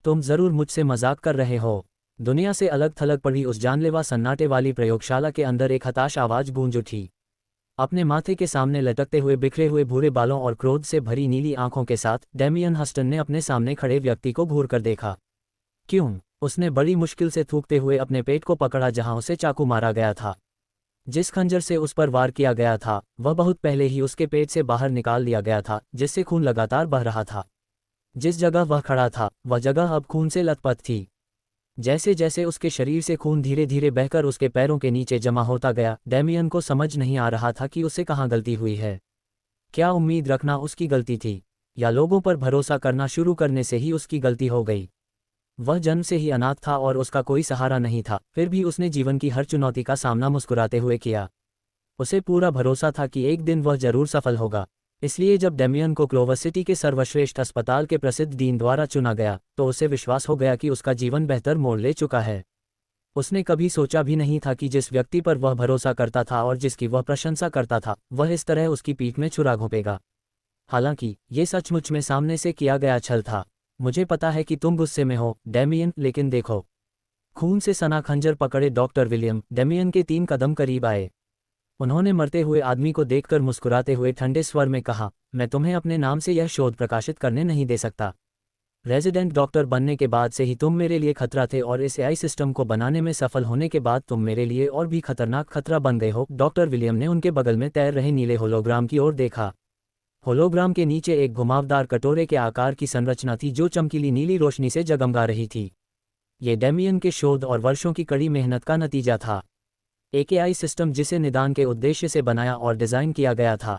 तुम जरूर मुझसे मजाक कर रहे हो। दुनिया से अलग थलग पड़ी उस जानलेवा सन्नाटे वाली प्रयोगशाला के अंदर एक हताश आवाज गूंज उठी। अपने माथे के सामने लटकते हुए बिखरे हुए भूरे बालों और क्रोध से भरी नीली आंखों के साथ डेमियन हस्टन ने अपने सामने खड़े व्यक्ति को घूर कर देखा। क्यों? उसने बड़ी मुश्किल से थूकते हुए अपने पेट को पकड़ा जहां उसे चाकू मारा गया था। जिस खंजर से उस पर वार किया गया था वह बहुत पहले ही उसके पेट से बाहर निकाल लिया गया था, जिससे खून लगातार बह रहा था। जिस जगह वह खड़ा था वह जगह अब खून से लथपथ थी। जैसे जैसे उसके शरीर से खून धीरे धीरे बहकर उसके पैरों के नीचे जमा होता गया, डेमियन को समझ नहीं आ रहा था कि उसे कहाँ गलती हुई है। क्या उम्मीद रखना उसकी गलती थी, या लोगों पर भरोसा करना शुरू करने से ही उसकी गलती हो गई? वह जन्म से ही अनाथ था और उसका कोई सहारा नहीं था, फिर भी उसने जीवन की हर चुनौती का सामना मुस्कुराते हुए किया। उसे पूरा भरोसा था कि एक दिन वह जरूर सफल होगा। इसलिए जब डेमियन को क्लोवर सिटी के सर्वश्रेष्ठ अस्पताल के प्रसिद्ध डीन द्वारा चुना गया तो उसे विश्वास हो गया कि उसका जीवन बेहतर मोड़ ले चुका है। उसने कभी सोचा भी नहीं था कि जिस व्यक्ति पर वह भरोसा करता था और जिसकी वह प्रशंसा करता था वह इस तरह उसकी पीठ में छुरा घोंपेगा। हालांकि ये सचमुच में सामने से किया गया छल था। मुझे पता है कि तुम गुस्से में हो डेमियन, लेकिन देखो। खून से सना खंजर पकड़े डॉक्टर विलियम डेमियन के 3 कदम करीब आए। उन्होंने मरते हुए आदमी को देखकर मुस्कुराते हुए ठंडे स्वर में कहा, मैं तुम्हें अपने नाम से यह शोध प्रकाशित करने नहीं दे सकता। रेजिडेंट डॉक्टर बनने के बाद से ही तुम मेरे लिए खतरा थे और इस एआई सिस्टम को बनाने में सफल होने के बाद तुम मेरे लिए और भी खतरनाक खतरा बन गए हो। डॉक्टर विलियम ने उनके बगल में तैर रहे नीले होलोग्राम की ओर देखा। होलोग्राम के नीचे एक घुमावदार कटोरे के आकार की संरचना थी जो चमकीली नीली रोशनी से जगमगा रही थी। ये डेमियन के शोध और वर्षों की कड़ी मेहनत का नतीजा था। एक एआई सिस्टम जिसे निदान के उद्देश्य से बनाया और डिज़ाइन किया गया था।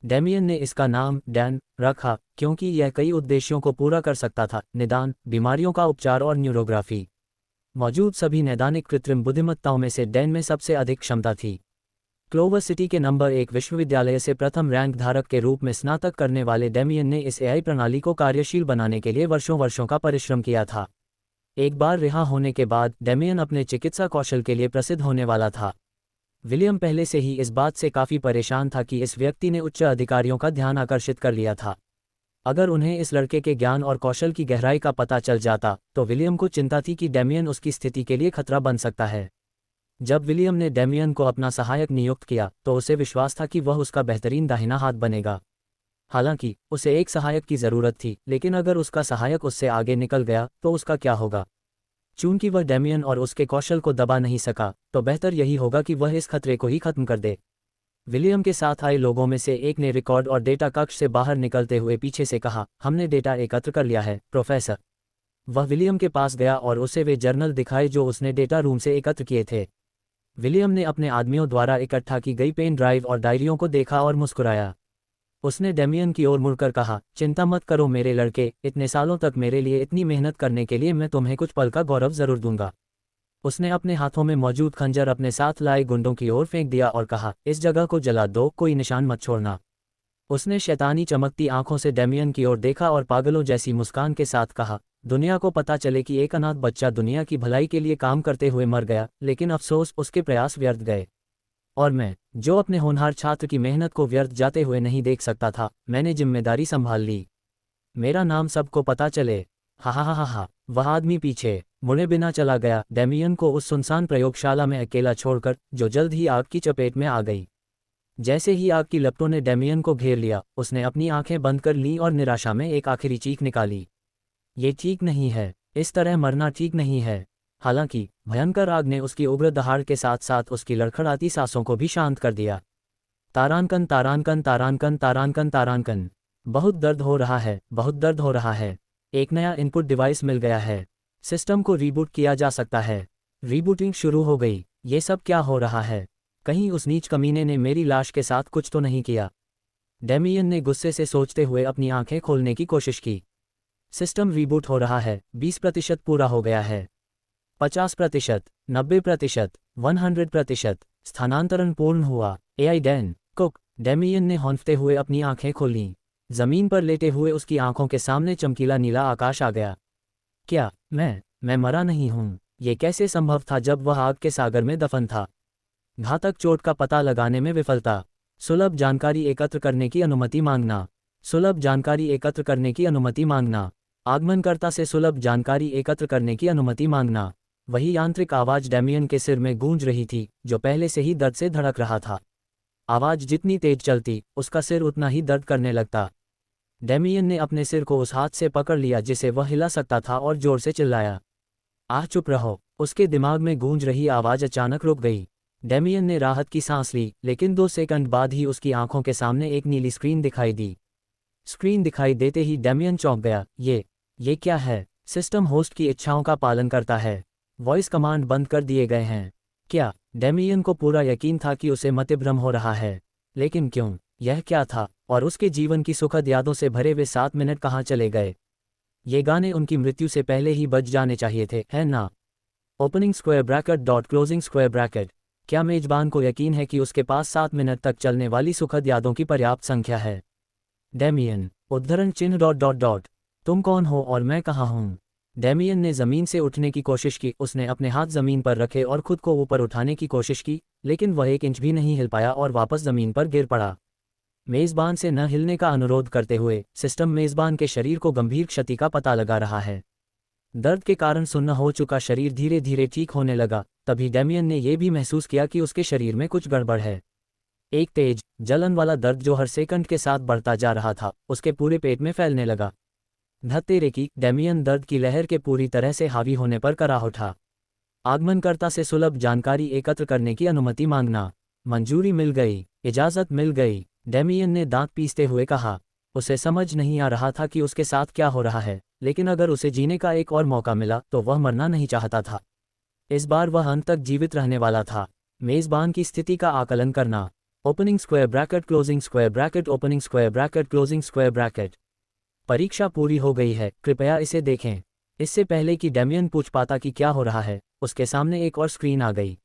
डेमियन ने इसका नाम डैन रखा क्योंकि यह कई उद्देश्यों को पूरा कर सकता था: निदान, बीमारियों का उपचार और न्यूरोग्राफी। मौजूद सभी नैदानिक कृत्रिम बुद्धिमत्ताओं में से डैन में सबसे अधिक क्षमता थी। क्लोवर सिटी के नंबर 1 विश्वविद्यालय से प्रथम रैंक धारक के रूप में स्नातक करने वाले डेमियन ने इस एआई प्रणाली को कार्यशील बनाने के लिए वर्षों का परिश्रम किया था। एक बार रिहा होने के बाद डेमियन अपने चिकित्सा कौशल के लिए प्रसिद्ध होने वाला था। विलियम पहले से ही इस बात से काफ़ी परेशान था कि इस व्यक्ति ने उच्च अधिकारियों का ध्यान आकर्षित कर लिया था। अगर उन्हें इस लड़के के ज्ञान और कौशल की गहराई का पता चल जाता तो विलियम को चिंता थी कि डेमियन उसकी स्थिति के लिए खतरा बन सकता है। जब विलियम ने डेमियन को अपना सहायक नियुक्त किया तो उसे विश्वास था कि वह उसका बेहतरीन दाहिना हाथ बनेगा। हालांकि उसे एक सहायक की ज़रूरत थी, लेकिन अगर उसका सहायक उससे आगे निकल गया तो उसका क्या होगा? चूंकि वह डेमियन और उसके कौशल को दबा नहीं सका तो बेहतर यही होगा कि वह इस खतरे को ही खत्म कर दे। विलियम के साथ आए लोगों में से एक ने रिकॉर्ड और डेटा कक्ष से बाहर निकलते हुए पीछे से कहा, हमने डेटा एकत्र कर लिया है प्रोफेसर। वह विलियम के पास गया और उसे वे जर्नल दिखाए जो उसने डेटा रूम से एकत्र किए थे। विलियम ने अपने आदमियों द्वारा इकट्ठा की गई पेन ड्राइव और डायरियों को देखा और मुस्कुराया। उसने डेमियन की ओर मुड़कर कहा, चिंता मत करो मेरे लड़के, इतने सालों तक मेरे लिए इतनी मेहनत करने के लिए मैं तुम्हें कुछ पल का गौरव जरूर दूंगा। उसने अपने हाथों में मौजूद खंजर अपने साथ लाए गुंडों की ओर फेंक दिया और कहा, इस जगह को जला दो, कोई निशान मत छोड़ना। उसने शैतानी चमकती आंखों से डेमियन की ओर देखा और पागलों जैसी मुस्कान के साथ कहा, दुनिया को पता चले कि एक अनाथ बच्चा दुनिया की भलाई के लिए काम करते हुए मर गया, लेकिन अफसोस उसके प्रयास व्यर्थ गए। और मैं, जो अपने होनहार छात्र की मेहनत को व्यर्थ जाते हुए नहीं देख सकता था, मैंने जिम्मेदारी संभाल ली। मेरा नाम सबको पता चले। हा हा हा हा हा। वह आदमी पीछे मुड़े बिना चला गया, डेमियन को उस सुनसान प्रयोगशाला में अकेला छोड़कर, जो जल्द ही आग की चपेट में आ गई। जैसे ही आग की लपटों ने डेमियन को घेर लिया, उसने अपनी आंखें बंद कर लीं और निराशा में एक आखिरी चीख निकाली। ये ठीक नहीं है, इस तरह मरना ठीक नहीं है। हालांकि भयंकर आग ने उसकी उग्र दहाड़ के साथ साथ उसकी लड़खड़ाती सांसों को भी शांत कर दिया। तारांकन तारांकन तारांकन तारांकन तारांकन। बहुत दर्द हो रहा है, बहुत दर्द हो रहा है। एक नया इनपुट डिवाइस मिल गया है। सिस्टम को रीबूट किया जा सकता है। रीबूटिंग शुरू हो गई। ये सब क्या हो रहा है? कहीं उस नीच कमीने ने मेरी लाश के साथ कुछ तो नहीं किया? डेमियन ने गुस्से से सोचते हुए अपनी आंखें खोलने की कोशिश की। सिस्टम रीबूट हो रहा है। 20% पूरा हो गया है। 50%, 90%, 100%। स्थानांतरण पूर्ण हुआ। AI Dan cook. डेमियन ने हौंफते हुए अपनी आंखें खोलीं। जमीन पर लेटे हुए उसकी आंखों के सामने चमकीला नीला आकाश आ गया। क्या मैं मरा नहीं हूं? ये कैसे संभव था जब वह आग के सागर में दफन था? घातक चोट का पता लगाने में विफलता। सुलभ जानकारी एकत्र करने की अनुमति मांगना। सुलभ जानकारी एकत्र करने की अनुमति मांगना। आगमनकर्ता से सुलभ जानकारी एकत्र करने की अनुमति मांगना। वही यांत्रिक आवाज डेमियन के सिर में गूंज रही थी, जो पहले से ही दर्द से धड़क रहा था। आवाज जितनी तेज चलती, उसका सिर उतना ही दर्द करने लगता। डेमियन ने अपने सिर को उस हाथ से पकड़ लिया जिसे वह हिला सकता था और जोर से चिल्लाया, आह चुप रहो। उसके दिमाग में गूंज रही आवाज अचानक रुक गई। डेमियन ने राहत की सांस ली, लेकिन 2 सेकंड बाद ही उसकी आंखों के सामने एक नीली स्क्रीन दिखाई दी। स्क्रीन दिखाई देते ही डेमियन चौंक गया। ये क्या है? सिस्टम होस्ट की इच्छाओं का पालन करता है। वॉइस कमांड बंद कर दिए गए हैं। क्या? डेमियन को पूरा यकीन था कि उसे मतिभ्रम हो रहा है। लेकिन क्यों? यह क्या था? और उसके जीवन की सुखद यादों से भरे वे 7 मिनट कहाँ चले गए? ये गाने उनकी मृत्यु से पहले ही बज जाने चाहिए थे, है ना? Opening square bracket dot closing square bracket. क्या मेजबान को यकीन है कि उसके पास 7 मिनट तक चलने वाली सुखद यादों की पर्याप्त संख्या है? डेमियन उद्धरण चिन्ह डॉट डॉट डॉट। तुम कौन हो और मैं कहाँ हूँ? डेमियन ने ज़मीन से उठने की कोशिश की। उसने अपने हाथ ज़मीन पर रखे और खुद को ऊपर उठाने की कोशिश की, लेकिन वह 1 इंच भी नहीं हिल पाया और वापस ज़मीन पर गिर पड़ा। मेज़बान से न हिलने का अनुरोध करते हुए सिस्टम मेज़बान के शरीर को गंभीर क्षति का पता लगा रहा है। दर्द के कारण सुन्न हो चुका शरीर धीरे धीरे ठीक होने लगा। तभी डेमियन ने यह भी महसूस किया कि उसके शरीर में कुछ गड़बड़ है। एक तेज, जलन वाला दर्द जो हर सेकंड के साथ बढ़ता जा रहा था, उसके पूरे पेट में फैलने लगा। धत्तेरे की! डेमियन दर्द की लहर के पूरी तरह से हावी होने पर कराह उठा। आगमनकर्ता से सुलभ जानकारी एकत्र करने की अनुमति मांगना। मंजूरी मिल गई, इजाज़त मिल गई। डेमियन ने दांत पीसते हुए कहा। उसे समझ नहीं आ रहा था कि उसके साथ क्या हो रहा है, लेकिन अगर उसे जीने का एक और मौका मिला तो वह मरना नहीं चाहता था। इस बार वह अंत तक जीवित रहने वाला था। मेज़बान की स्थिति का आकलन करना। Opening square bracket closing square bracket opening square bracket closing square bracket. परीक्षा पूरी हो गई है, कृपया इसे देखें। इससे पहले कि डेमियन पूछ पाता कि क्या हो रहा है, उसके सामने एक और स्क्रीन आ गई।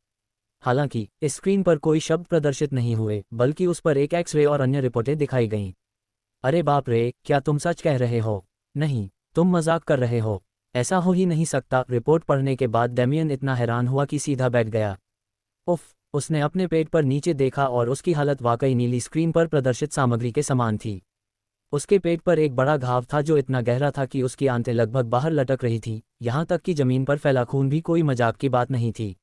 हालांकि इस स्क्रीन पर कोई शब्द प्रदर्शित नहीं हुए, बल्कि उस पर एक एक्स-रे और अन्य रिपोर्टें दिखाई गईं। अरे बाप रे, क्या तुम सच कह रहे हो? नहीं, तुम मजाक कर रहे हो। ऐसा हो ही नहीं सकता। रिपोर्ट पढ़ने के बाद डेमियन इतना हैरान हुआ कि सीधा बैठ गया। उफ! उसने अपने पेट पर नीचे देखा और उसकी हालत वाकई नीली स्क्रीन पर प्रदर्शित सामग्री के समान थी। उसके पेट पर एक बड़ा घाव था जो इतना गहरा था कि उसकी आंतें लगभग बाहर लटक रही थीं, यहाँ तक कि जमीन पर फैला खून भी कोई मजाक की बात नहीं थी।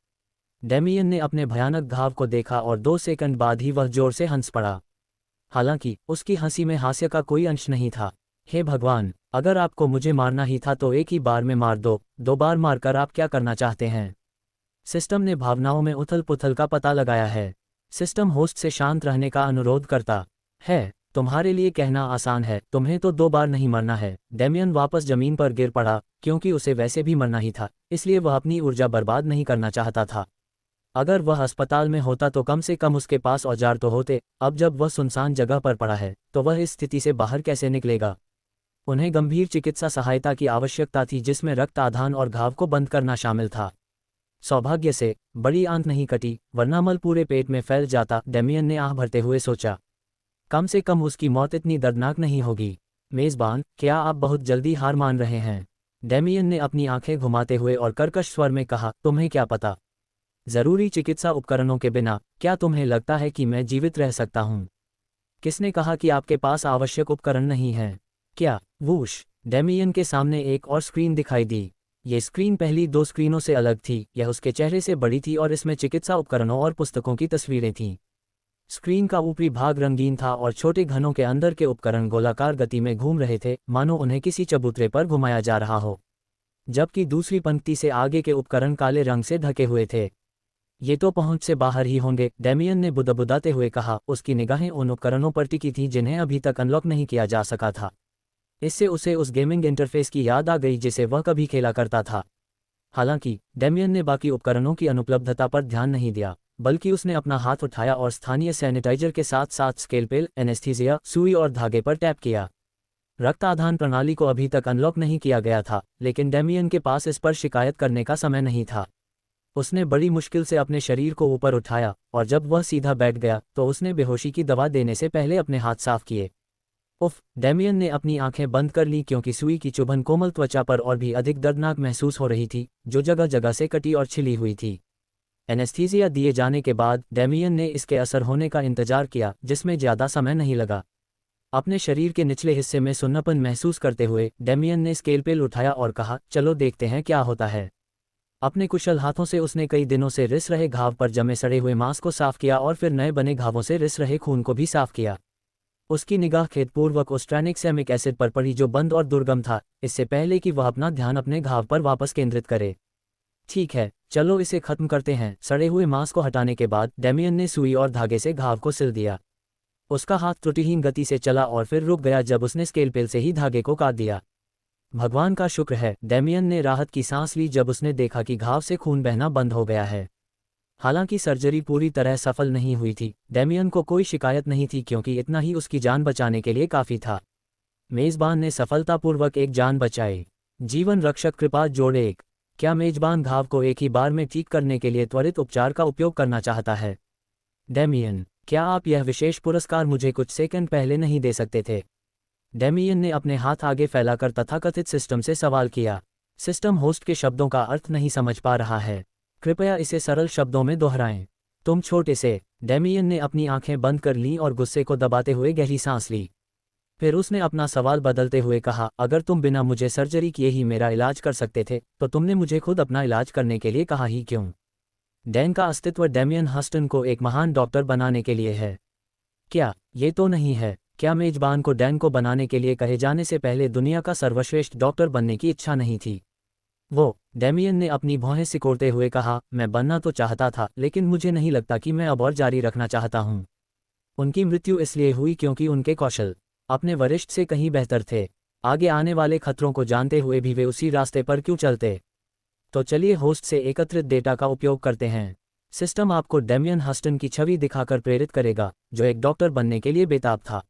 डेमियन ने अपने भयानक घाव को देखा और 2 सेकंड बाद ही वह जोर से हंस पड़ा। हालांकि उसकी हंसी में हास्य का कोई अंश नहीं था। हे भगवान, अगर आपको मुझे मारना ही था तो एक ही बार में मार दो। 2 बार मारकर आप क्या करना चाहते हैं? सिस्टम ने भावनाओं में उथल पुथल का पता लगाया है। सिस्टम होस्ट से शांत रहने का अनुरोध करता है। तुम्हारे लिए कहना आसान है, तुम्हें तो 2 बार नहीं मरना है। डेमियन वापस जमीन पर गिर पड़ा, क्योंकि उसे वैसे भी मरना ही था, इसलिए वह अपनी ऊर्जा बर्बाद नहीं करना चाहता था। अगर वह अस्पताल में होता तो कम से कम उसके पास औजार तो होते। अब जब वह सुनसान जगह पर पड़ा है, तो वह इस स्थिति से बाहर कैसे निकलेगा? उन्हें गंभीर चिकित्सा सहायता की आवश्यकता थी, जिसमें रक्त आधान और घाव को बंद करना शामिल था। सौभाग्य से बड़ी आंत नहीं कटी, वरना मल पूरे पेट में फैल जाता। डेमियन ने आह भरते हुए सोचा, कम से कम उसकी मौत इतनी दर्दनाक नहीं होगी। मेज़बान, क्या आप बहुत जल्दी हार मान रहे हैं? डेमियन ने अपनी आंखें घुमाते हुए और कर्कश स्वर में कहा, तुम्हें क्या पता? ज़रूरी चिकित्सा उपकरणों के बिना क्या तुम्हें लगता है कि मैं जीवित रह सकता हूँ? किसने कहा कि आपके पास आवश्यक उपकरण नहीं हैं? क्या? वूश! डेमियन के सामने एक और स्क्रीन दिखाई दी। ये स्क्रीन पहली 2 स्क्रीनों से अलग थी। यह उसके चेहरे से बड़ी थी और इसमें चिकित्सा उपकरणों और पुस्तकों की तस्वीरें थीं। स्क्रीन का ऊपरी भाग रंगीन था और छोटे घनों के अंदर के उपकरण गोलाकार गति में घूम रहे थे, मानो उन्हें किसी चबूतरे पर घुमाया जा रहा हो। जबकि दूसरी पंक्ति से आगे के उपकरण काले रंग से ढके हुए थे। ये तो पहुंच से बाहर ही होंगे, डेमियन ने बुदबुदाते हुए कहा। उसकी निगाहें उन उपकरणों पर टिकी थीं जिन्हें अभी तक अनलॉक नहीं किया जा सका था। इससे उसे उस गेमिंग इंटरफेस की याद आ गई जिसे वह कभी खेला करता था। हालांकि डेमियन ने बाकी उपकरणों की अनुपलब्धता पर ध्यान नहीं दिया, बल्कि उसने अपना हाथ उठाया और स्थानीय सैनिटाइजर के साथ साथ स्केलपेल, एनेस्थीसिया, सुई और धागे पर टैप किया। रक्त आधान प्रणाली को अभी तक अनलॉक नहीं किया गया था, लेकिन डेमियन के पास इस पर शिकायत करने का समय नहीं था। उसने बड़ी मुश्किल से अपने शरीर को ऊपर उठाया और जब वह सीधा बैठ गया तो उसने बेहोशी की दवा देने से पहले अपने हाथ साफ किए। उफ! डेमियन ने अपनी आंखें बंद कर लीं क्योंकि सुई की चुभन कोमल त्वचा पर और भी अधिक दर्दनाक महसूस हो रही थी, जो जगह जगह से कटी और छिली हुई थी। एनेस्थीसिया दिए जाने के बाद डेमियन ने इसके असर होने का इंतजार किया, जिसमें ज़्यादा समय नहीं लगा। अपने शरीर के निचले हिस्से में सुन्नापन महसूस करते हुए डेमियन ने स्केलपेल उठाया और कहा, चलो देखते हैं क्या होता है। अपने कुशल हाथों से उसने कई दिनों से रिस रहे घाव पर जमे सड़े हुए मांस को साफ किया और फिर नए बने घावों से रिस रहे खून को भी साफ किया। उसकी निगाह खेदपूर्वक उस ट्रैनिक्सेमिक एसिड पर पड़ी जो बंद और दुर्गम था, इससे पहले कि वह अपना ध्यान अपने घाव पर वापस केंद्रित करे। ठीक है, चलो इसे खत्म करते हैं। सड़े हुए मांस को हटाने के बाद डेमियन ने सुई और धागे से घाव को सिल दिया। उसका हाथ त्रुटिहीन गति से चला और फिर रुक गया जब उसने स्केलपेल से ही धागे को काट दिया। भगवान का शुक्र है, डेमियन ने राहत की सांस ली जब उसने देखा कि घाव से खून बहना बंद हो गया है। हालांकि सर्जरी पूरी तरह सफल नहीं हुई थी, डेमियन को कोई शिकायत नहीं थी क्योंकि इतना ही उसकी जान बचाने के लिए काफ़ी था। मेज़बान ने सफलतापूर्वक एक जान बचाई। जीवन रक्षक कृपा जोड़ 1। क्या मेजबान घाव को एक ही बार में ठीक करने के लिए त्वरित उपचार का उपयोग करना चाहता है? डेमियन, क्या आप यह विशेष पुरस्कार मुझे कुछ सेकंड पहले नहीं दे सकते थे? डेमियन ने अपने हाथ आगे फैलाकर तथाकथित सिस्टम से सवाल किया। सिस्टम होस्ट के शब्दों का अर्थ नहीं समझ पा रहा है। कृपया इसे सरल शब्दों में दोहराएं। तुम छोटे से। डेमियन ने अपनी आंखें बंद कर लीं और गुस्से को दबाते हुए गहरी सांस ली। फिर उसने अपना सवाल बदलते हुए कहा, अगर तुम बिना मुझे सर्जरी किए ही मेरा इलाज कर सकते थे तो तुमने मुझे खुद अपना इलाज करने के लिए कहा ही क्यों? डैन का अस्तित्व डेमियन हस्टन को एक महान डॉक्टर बनाने के लिए है। क्या ये तो नहीं है? क्या मेजबान को डैन को बनाने के लिए कहे जाने से पहले दुनिया का सर्वश्रेष्ठ डॉक्टर बनने की इच्छा नहीं थी? वो, डेमियन ने अपनी भौहें सिकोड़ते हुए कहा, मैं बनना तो चाहता था लेकिन मुझे नहीं लगता कि मैं अब और जारी रखना चाहता हूँ। उनकी मृत्यु इसलिए हुई क्योंकि उनके कौशल अपने वरिष्ठ से कहीं बेहतर थे। आगे आने वाले खतरों को जानते हुए भी वे उसी रास्ते पर क्यों चलते? तो चलिए होस्ट से एकत्रित डेटा का उपयोग करते हैं। सिस्टम आपको डेमियन हस्टन की छवि दिखाकर प्रेरित करेगा, जो एक डॉक्टर बनने के लिए बेताब था।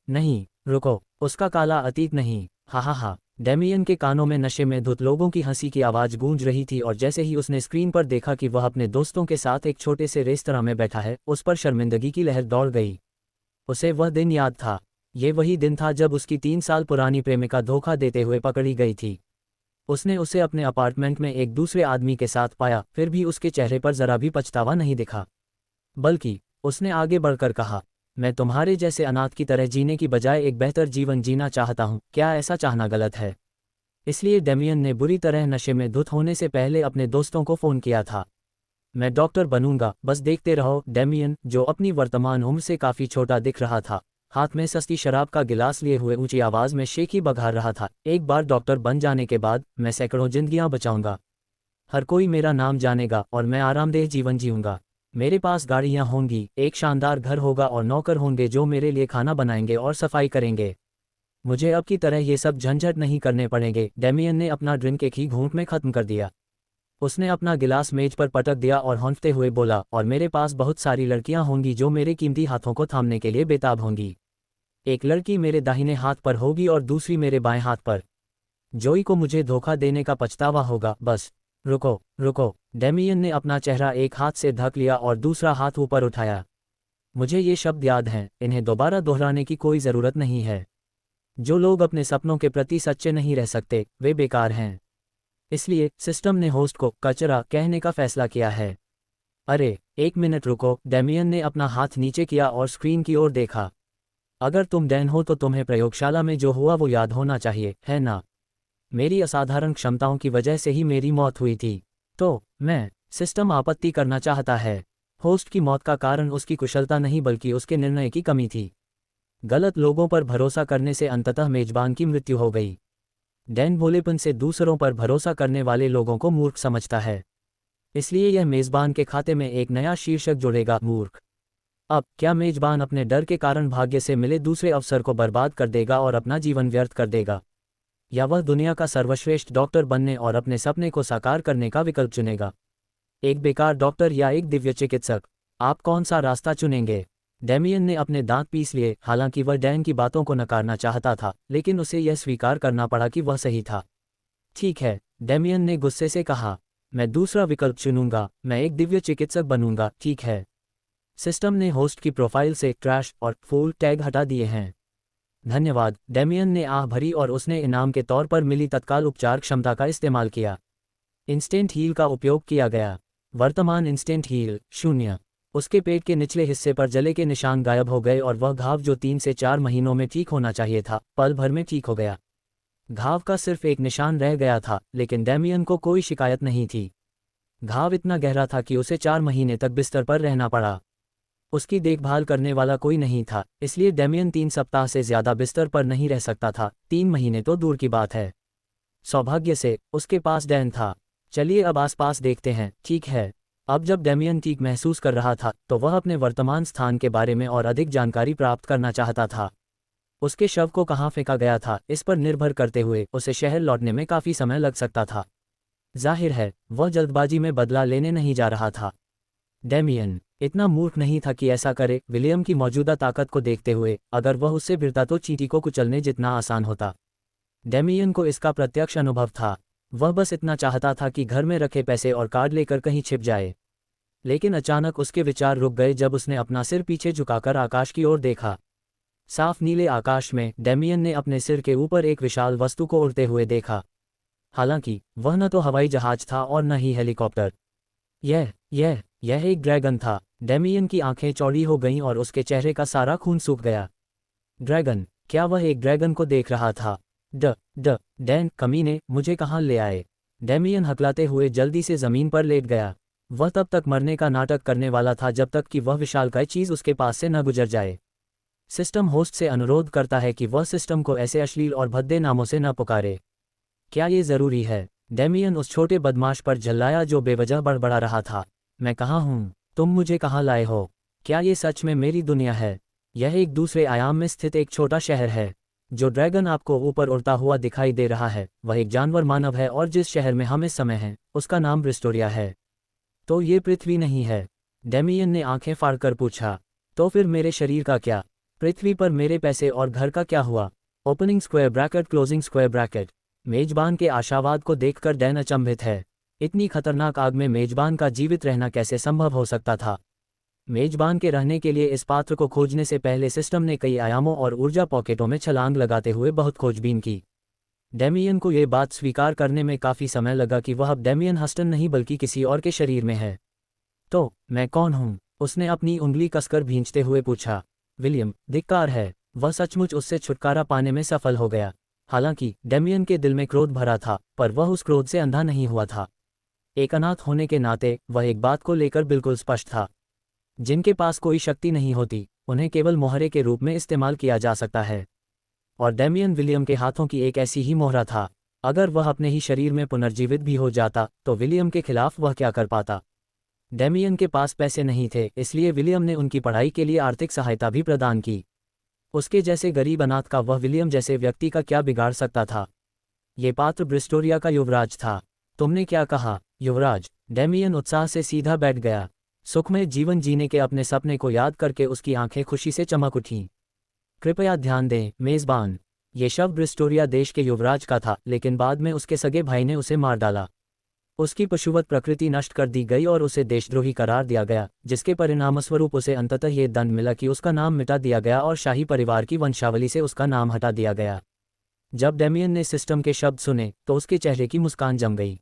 नहीं, रुको, उसका काला अतीत नहीं। हा हा हा। डेमियन के कानों में नशे में धुत लोगों की हंसी की आवाज़ गूंज रही थी और जैसे ही उसने स्क्रीन पर देखा कि वह अपने दोस्तों के साथ एक छोटे से रेस्तरां में बैठा है, उस पर शर्मिंदगी की लहर दौड़ गई। उसे वह दिन याद था। ये वही दिन था जब उसकी 3 साल पुरानी प्रेमिका धोखा देते हुए पकड़ी गई थी। उसने उसे अपने अपार्टमेंट में एक दूसरे आदमी के साथ पाया, फिर भी उसके चेहरे पर जरा भी पछतावा नहीं दिखा। बल्कि उसने आगे बढ़कर कहा, मैं तुम्हारे जैसे अनाथ की तरह जीने की बजाय एक बेहतर जीवन जीना चाहता हूँ। क्या ऐसा चाहना गलत है? इसलिए डेमियन ने बुरी तरह नशे में धुत होने से पहले अपने दोस्तों को फ़ोन किया था। मैं डॉक्टर बनूंगा, बस देखते रहो। डेमियन, जो अपनी वर्तमान उम्र से काफ़ी छोटा दिख रहा था, हाथ में सस्ती शराब का गिलास लिए हुए ऊंची आवाज़ में शेखी बघार रहा था। एक बार डॉक्टर बन जाने के बाद मैं सैकड़ों जिंदगियां बचाऊंगा। हर कोई मेरा नाम जानेगा और मैं आरामदेह जीवन जीऊंगा। मेरे पास गाड़ियां होंगी, एक शानदार घर होगा और नौकर होंगे जो मेरे लिए खाना बनाएंगे और सफाई करेंगे। मुझे अब की तरह ये सब झंझट नहीं करने पड़ेंगे। डेमियन ने अपना ड्रिंक एक ही घूंट में ख़त्म कर दिया। उसने अपना गिलास मेज पर पटक दिया और हौंफते हुए बोला, और मेरे पास बहुत सारी लड़कियां होंगी जो मेरे कीमती हाथों को थामने के लिए बेताब होंगी। एक लड़की मेरे दाहिने हाथ पर होगी और दूसरी मेरे बाएं हाथ पर। जोई को मुझे धोखा देने का पछतावा होगा। बस रुको रुको। डेमियन ने अपना चेहरा एक हाथ से ढक लिया और दूसरा हाथ ऊपर उठाया। मुझे ये शब्द याद हैं, इन्हें दोबारा दोहराने की कोई ज़रूरत नहीं है। जो लोग अपने सपनों के प्रति सच्चे नहीं रह सकते, वे बेकार हैं। इसलिए सिस्टम ने होस्ट को कचरा कहने का फैसला किया है। अरे, एक मिनट रुको। डेमियन ने अपना हाथ नीचे किया और स्क्रीन की ओर देखा। अगर तुम डैन हो तो तुम्हें प्रयोगशाला में जो हुआ वो याद होना चाहिए, है ना? मेरी असाधारण क्षमताओं की वजह से ही मेरी मौत हुई थी। तो मैं सिस्टम आपत्ति करना चाहता है। होस्ट की मौत का कारण उसकी कुशलता नहीं बल्कि उसके निर्णय की कमी थी। गलत लोगों पर भरोसा करने से अंततः मेजबान की मृत्यु हो गई। डैन भोलेपन से दूसरों पर भरोसा करने वाले लोगों को मूर्ख समझता है। इसलिए यह मेजबान के खाते में एक नया शीर्षक जोड़ेगा, मूर्ख। अब क्या मेजबान अपने डर के कारण भाग्य से मिले दूसरे अवसर को बर्बाद कर देगा और अपना जीवन व्यर्थ कर देगा, या वह दुनिया का सर्वश्रेष्ठ डॉक्टर बनने और अपने सपने को साकार करने का विकल्प चुनेगा? एक बेकार डॉक्टर या एक दिव्य चिकित्सक, आप कौन सा रास्ता चुनेंगे? डेमियन ने अपने दांत पीस लिए। हालांकि वह डैन की बातों को नकारना चाहता था, लेकिन उसे यह स्वीकार करना पड़ा कि वह सही था। ठीक है, डेमियन ने गुस्से से कहा, मैं दूसरा विकल्प चुनूंगा। मैं एक दिव्य चिकित्सक बनूंगा। ठीक है। सिस्टम ने होस्ट की प्रोफाइल से ट्रैश और फूल टैग हटा दिए हैं। धन्यवाद। डेमियन ने आह भरी और उसने इनाम के तौर पर मिली तत्काल उपचार क्षमता का इस्तेमाल किया। इंस्टेंट हील का उपयोग किया गया। वर्तमान इंस्टेंट हील 0। उसके पेट के निचले हिस्से पर जले के निशान गायब हो गए और वह घाव जो 3 से 4 महीनों में ठीक होना चाहिए था, पल भर में ठीक हो गया। घाव का सिर्फ एक निशान रह गया था, लेकिन डेमियन को कोई शिकायत नहीं थी। घाव इतना गहरा था कि उसे 4 महीने तक बिस्तर पर रहना पड़ा। उसकी देखभाल करने वाला कोई नहीं था, इसलिए डेमियन 3 सप्ताह से ज्यादा बिस्तर पर नहीं रह सकता था, 3 महीने तो दूर की बात है। सौभाग्य से उसके पास डैन था। चलिए अब आसपास देखते हैं, ठीक है। अब जब डेमियन ठीक महसूस कर रहा था तो वह अपने वर्तमान स्थान के बारे में और अधिक जानकारी प्राप्त करना चाहता था। उसके शव को कहाँ फेंका गया था, इस पर निर्भर करते हुए उसे शहर लौटने में काफ़ी समय लग सकता था। जाहिर है वह जल्दबाजी में बदला लेने नहीं जा रहा था। डेमियन इतना मूर्ख नहीं था कि ऐसा करे। विलियम की मौजूदा ताकत को देखते हुए अगर वह उससे भिड़ता तो चींटी को कुचलने जितना आसान होता। डेमियन को इसका प्रत्यक्ष अनुभव था। वह बस इतना चाहता था कि घर में रखे पैसे और कार्ड लेकर कहीं छिप जाए। लेकिन अचानक उसके विचार रुक गए जब उसने अपना सिर पीछे झुकाकर आकाश की ओर देखा। साफ नीले आकाश में डेमियन ने अपने सिर के ऊपर एक विशाल वस्तु को उड़ते हुए देखा। हालांकि वह न तो हवाई जहाज था और न ही हेलीकॉप्टर। यह एक ड्रैगन था। डेमियन की आंखें चौड़ी हो गईं और उसके चेहरे का सारा खून सूख गया। ड्रैगन? क्या वह एक ड्रैगन को देख रहा था? डैन कमीने, मुझे कहाँ ले आए? डेमियन हकलाते हुए जल्दी से जमीन पर लेट गया। वह तब तक मरने का नाटक करने वाला था जब तक कि वह विशालकाय चीज उसके पास से न गुजर जाए। सिस्टम होस्ट से अनुरोध करता है कि वह सिस्टम को ऐसे अश्लील और भद्दे नामों से न पुकारे। क्या ये जरूरी है? डेमियन उस छोटे बदमाश पर झल्लाया जो बेवजह बड़बड़ा रहा था। मैं कहाँ हूँ? तुम मुझे कहाँ लाए हो? क्या ये सच में मेरी दुनिया है? यह एक दूसरे आयाम में स्थित एक छोटा शहर है। जो ड्रैगन आपको ऊपर उड़ता हुआ दिखाई दे रहा है वह एक जानवर मानव है, और जिस शहर में हम इस समय हैं उसका नाम ब्रिस्टोरिया है। तो ये पृथ्वी नहीं है? डेमियन ने आंखें फाड़कर पूछा। तो फिर मेरे शरीर का क्या? पृथ्वी पर मेरे पैसे और घर का क्या हुआ? Opening square bracket closing square bracket. मेजबान के आशावाद को देखकर डैन अचंभित है। इतनी खतरनाक आग में मेजबान का जीवित रहना कैसे संभव हो सकता था? मेजबान के रहने के लिए इस पात्र को खोजने से पहले सिस्टम ने कई आयामों और ऊर्जा पॉकेटों में छलांग लगाते हुए बहुत खोजबीन की। डेमियन को यह बात स्वीकार करने में काफ़ी समय लगा कि वह अब डेमियन हस्टन नहीं बल्कि किसी और के शरीर में है। तो मैं कौन हूँ? उसने अपनी उंगली कसकर भींचते हुए पूछा। विलियम, धिक्कार है। वह सचमुच उससे छुटकारा पाने में सफल हो गया। हालांकि डेमियन के दिल में क्रोध भरा था, पर वह उस क्रोध से अंधा नहीं हुआ था। एक अनाथ होने के नाते वह एक बात को लेकर बिल्कुल स्पष्ट था। जिनके पास कोई शक्ति नहीं होती उन्हें केवल मोहरे के रूप में इस्तेमाल किया जा सकता है। और डेमियन विलियम के हाथों की एक ऐसी ही मोहरा था। अगर वह अपने ही शरीर में पुनर्जीवित भी हो जाता तो विलियम के खिलाफ वह क्या कर पाता? डेमियन के पास पैसे नहीं थे, इसलिए विलियम ने उनकी पढ़ाई के लिए आर्थिक सहायता भी प्रदान की। उसके जैसे गरीब अनाथ का वह विलियम जैसे व्यक्ति का क्या बिगाड़ सकता था? ये पात्र ब्रिस्टोरिया का युवराज था। तुमने क्या कहा? युवराज? डेमियन उत्साह से सीधा बैठ गया। सुखमय जीवन जीने के अपने सपने को याद करके उसकी आंखें खुशी से चमक उठीं। कृपया ध्यान दें, मेजबान, ये शव ब्रिस्टोरिया देश के युवराज का था, लेकिन बाद में उसके सगे भाई ने उसे मार डाला। उसकी पशुवत प्रकृति नष्ट कर दी गई और उसे देशद्रोही करार दिया गया, जिसके परिणामस्वरूप उसे अंततः ये दंड मिला कि उसका नाम मिटा दिया गया और शाही परिवार की वंशावली से उसका नाम हटा दिया गया। जब डेमियन ने सिस्टम के शब्द सुने तो उसके चेहरे की मुस्कान जम गई।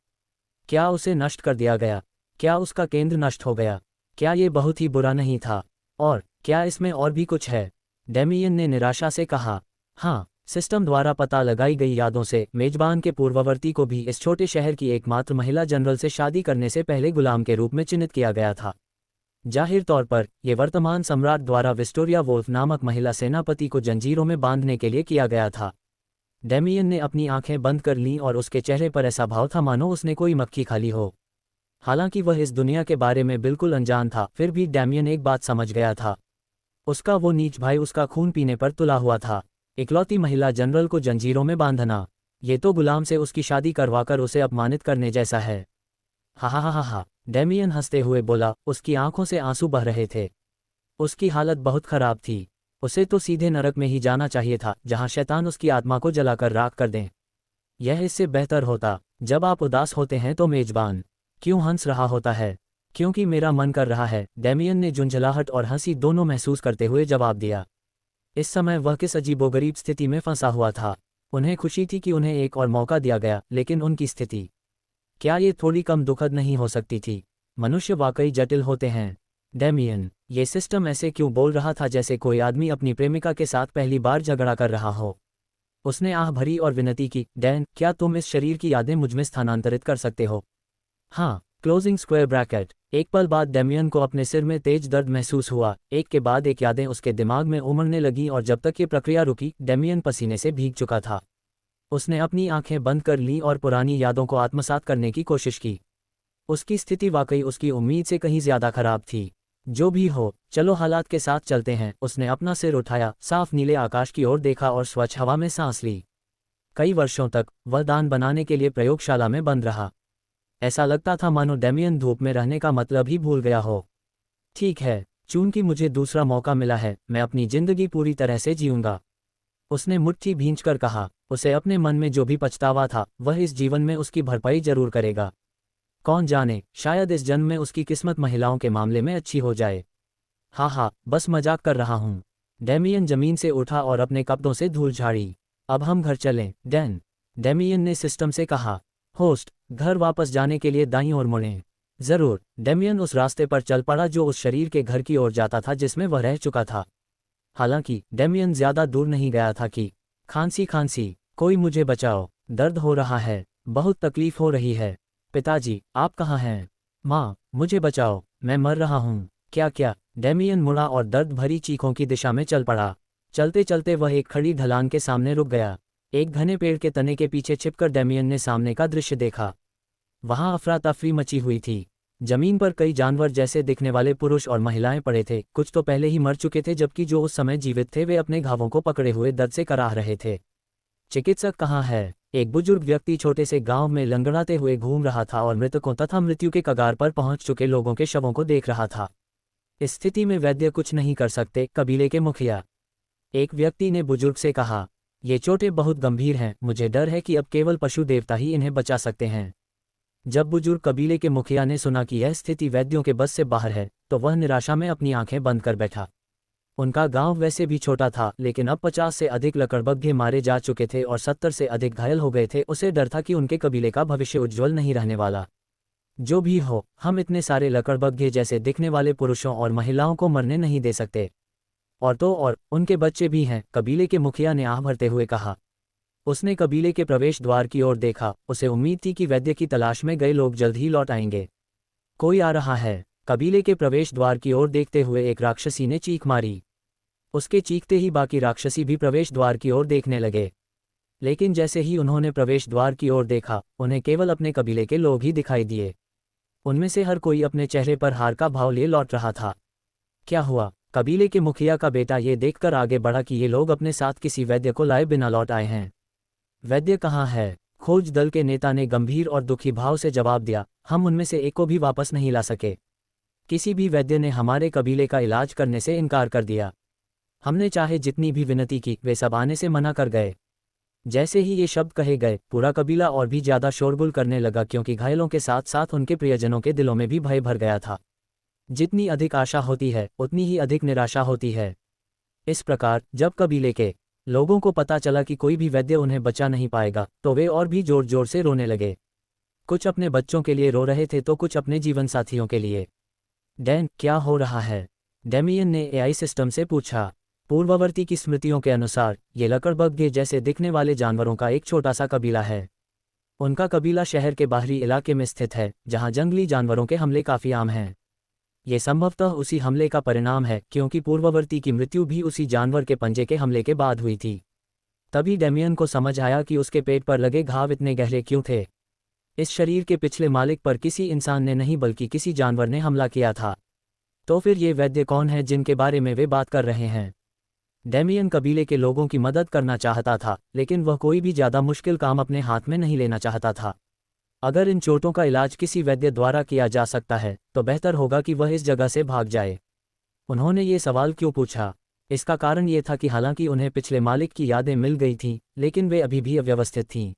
क्या उसे नष्ट कर दिया गया? क्या उसका केंद्र नष्ट हो गया? क्या ये बहुत ही बुरा नहीं था? और क्या इसमें और भी कुछ है? डेमियन ने निराशा से कहा। हाँ, सिस्टम द्वारा पता लगाई गई यादों से मेजबान के पूर्ववर्ती को भी इस छोटे शहर की एकमात्र महिला जनरल से शादी करने से पहले गुलाम के रूप में चिन्हित किया गया था। जाहिर तौर पर यह वर्तमान सम्राट द्वारा विक्टोरिया वोल्फ नामक महिला सेनापति को जंजीरों में बांधने के लिए किया गया था। डेमियन ने अपनी आंखें बंद कर लीं और उसके चेहरे पर ऐसा भाव था मानो उसने कोई मक्खी खा ली हो। हालांकि वह इस दुनिया के बारे में बिल्कुल अनजान था, फिर भी डेमियन एक बात समझ गया था। उसका वो नीच भाई उसका खून पीने पर तुला हुआ था। इकलौती महिला जनरल को जंजीरों में बांधना, ये तो गुलाम से उसकी शादी करवाकर उसे अपमानित करने जैसा है। हा हा हा हा, डेमियन हंसते हुए बोला। उसकी आंखों से आंसू बह रहे थे। उसकी हालत बहुत खराब थी। उसे तो सीधे नरक में ही जाना चाहिए था, जहां शैतान उसकी आत्मा को जलाकर राख कर दें। यह इससे बेहतर होता। जब आप उदास होते हैं तो मेजबान क्यों हंस रहा होता है? क्योंकि मेरा मन कर रहा है, डेमियन ने झुंझलाहट और हंसी दोनों महसूस करते हुए जवाब दिया। इस समय वह किस अजीबोगरीब स्थिति में फंसा हुआ था। उन्हें खुशी थी कि उन्हें एक और मौका दिया गया, लेकिन उनकी स्थिति क्या ये थोड़ी कम दुखद नहीं हो सकती थी? मनुष्य वाकई जटिल होते हैं। डेमियन, ये सिस्टम ऐसे क्यों बोल रहा था जैसे कोई आदमी अपनी प्रेमिका के साथ पहली बार झगड़ा कर रहा हो। उसने आह भरी और विनती की, डैन, क्या तुम इस शरीर की यादें मुझमें स्थानांतरित कर सकते हो? हाँ। Closing square bracket. एक पल बाद डेमियन को अपने सिर में तेज दर्द महसूस हुआ। एक के बाद एक यादें उसके दिमाग में उमड़ने लगीं और जब तक ये प्रक्रिया रुकी, डेमियन पसीने से भीग चुका था। उसने अपनी आंखें बंद कर लीं और पुरानी यादों को आत्मसात करने की कोशिश की। उसकी स्थिति वाकई उसकी उम्मीद से कहीं ज्यादा खराब थी। जो भी हो, चलो हालात के साथ चलते हैं। उसने अपना सिर उठाया, साफ नीले आकाश की ओर देखा और स्वच्छ हवा में सांस ली। कई वर्षों तक वह दान बनाने के लिए प्रयोगशाला में बंद रहा। ऐसा लगता था मानो डेमियन धूप में रहने का मतलब ही भूल गया हो। ठीक है, चूंकि मुझे दूसरा मौका मिला है, मैं अपनी जिंदगी पूरी तरह से जीऊंगा, उसने मुट्ठी भींचकर कहा। उसे अपने मन में जो भी पछतावा था, वह इस जीवन में उसकी भरपाई जरूर करेगा। कौन जाने, शायद इस जन्म में उसकी किस्मत महिलाओं के मामले में अच्छी हो जाए। हाँ, बस मजाक कर रहा हूँ। डेमियन जमीन से उठा और अपने कपड़ों से धूल झाड़ी। अब हम घर चलें, डैन, डेमियन ने सिस्टम से कहा। होस्ट, घर वापस जाने के लिए दाईं ओर मुड़ें। जरूर। डेमियन उस रास्ते पर चल पड़ा जो उस शरीर के घर की ओर जाता था जिसमें वह रह चुका था। हालांकि डेमियन ज्यादा दूर नहीं गया था कि खांसी, कोई मुझे बचाओ, दर्द हो रहा है, बहुत तकलीफ हो रही है। पिताजी, आप कहाँ हैं? माँ, मुझे बचाओ, मैं मर रहा हूँ। क्या? डेमियन मुड़ा और दर्द भरी चीखों की दिशा में चल पड़ा। चलते चलते वह एक खड़ी ढलान के सामने रुक गया। एक घने पेड़ के तने के पीछे छिपकर डेमियन ने सामने का दृश्य देखा। वहां अफरा तफरी मची हुई थी। जमीन पर कई जानवर जैसे दिखने वाले पुरुष और महिलाएं पड़े थे। कुछ तो पहले ही मर चुके थे, जबकि जो उस समय जीवित थे वे अपने घावों को पकड़े हुए दर्द से कराह रहे थे। चिकित्सक कहाँ है? एक बुजुर्ग व्यक्ति छोटे से गांव में लंगड़ाते हुए घूम रहा था और मृतकों तथा मृत्यु के कगार पर पहुंच चुके लोगों के शवों को देख रहा था। इस स्थिति में वैद्य कुछ नहीं कर सकते, कबीले के मुखिया। एक व्यक्ति ने बुजुर्ग से कहा, ये चोटें बहुत गंभीर हैं, मुझे डर है कि अब केवल पशु देवता ही इन्हें बचा सकते हैं। जब बुजुर्ग कबीले के मुखिया ने सुना कि यह स्थिति वैद्यों के बस से बाहर है, तो वह निराशा में अपनी आंखें बंद कर बैठा। उनका गांव वैसे भी छोटा था, लेकिन अब 50 से अधिक लकड़बग्घे मारे जा चुके थे और 70 से अधिक घायल हो गए थे। उसे डर था कि उनके कबीले का भविष्य उज्ज्वल नहीं रहने वाला। जो भी हो, हम इतने सारे लकड़बग्घे जैसे दिखने वाले पुरुषों और महिलाओं को मरने नहीं दे सकते। और तो और, उनके बच्चे भी हैं, कबीले के मुखिया ने आह भरते हुए कहा। उसने कबीले के प्रवेश द्वार की ओर देखा। उसे उम्मीद थी कि वैद्य की तलाश में गए लोग जल्द ही लौट आएंगे। कोई आ रहा है। कबीले के प्रवेश द्वार की ओर देखते हुए एक राक्षसी ने चीख मारी। उसके चीखते ही बाकी राक्षसी भी प्रवेश द्वार की ओर देखने लगे। लेकिन जैसे ही उन्होंने प्रवेश द्वार की ओर देखा, उन्हें केवल अपने कबीले के लोग ही दिखाई दिए। उनमें से हर कोई अपने चेहरे पर हार का भाव लिए लौट रहा था। क्या हुआ? कबीले के मुखिया का बेटा ये देखकर आगे बढ़ा कि ये लोग अपने साथ किसी वैद्य को लाए बिना लौट आए हैं। वैद्य कहाँ है? खोज दल के नेता ने गंभीर और दुखी भाव से जवाब दिया, हम उनमें से एक को भी वापस नहीं ला सके। किसी भी वैद्य ने हमारे कबीले का इलाज करने से इनकार कर दिया। हमने चाहे जितनी भी विनती की, वे सब आने से मना कर गए। जैसे ही ये शब्द कहे गए, पूरा कबीला और भी ज्यादा शोरगुल करने लगा, क्योंकि घायलों के साथ साथ उनके प्रियजनों के दिलों में भी भय भर गया था। जितनी अधिक आशा होती है, उतनी ही अधिक निराशा होती है। इस प्रकार जब कबीले के लोगों को पता चला कि कोई भी वैद्य उन्हें बचा नहीं पाएगा, तो वे और भी जोर जोर से रोने लगे। कुछ अपने बच्चों के लिए रो रहे थे तो कुछ अपने जीवन साथियों के लिए। डैन, क्या हो रहा है? डेमियन ने एआई सिस्टम से पूछा। पूर्ववर्ती की स्मृतियों के अनुसार, ये लकड़बग्घे जैसे दिखने वाले जानवरों का एक छोटा सा कबीला है। उनका कबीला शहर के बाहरी इलाके में स्थित है, जहां जंगली जानवरों के हमले काफी आम हैं। ये संभवतः उसी हमले का परिणाम है, क्योंकि पूर्ववर्ती की मृत्यु भी उसी जानवर के पंजे के हमले के बाद हुई थी। तभी डेमियन को समझ आया कि उसके पेट पर लगे घाव इतने गहरे क्यों थे। इस शरीर के पिछले मालिक पर किसी इंसान ने नहीं बल्कि किसी जानवर ने हमला किया था। तो फिर ये वैद्य कौन है जिनके बारे में वे बात कर रहे हैं? डेमियन कबीले के लोगों की मदद करना चाहता था, लेकिन वह कोई भी ज्यादा मुश्किल काम अपने हाथ में नहीं लेना चाहता था। अगर इन चोटों का इलाज किसी वैद्य द्वारा किया जा सकता है, तो बेहतर होगा कि वह इस जगह से भाग जाए। उन्होंने ये सवाल क्यों पूछा? इसका कारण ये था कि हालांकि उन्हें पिछले मालिक की यादें मिल गई थीं, लेकिन वे अभी भी अव्यवस्थित थीं।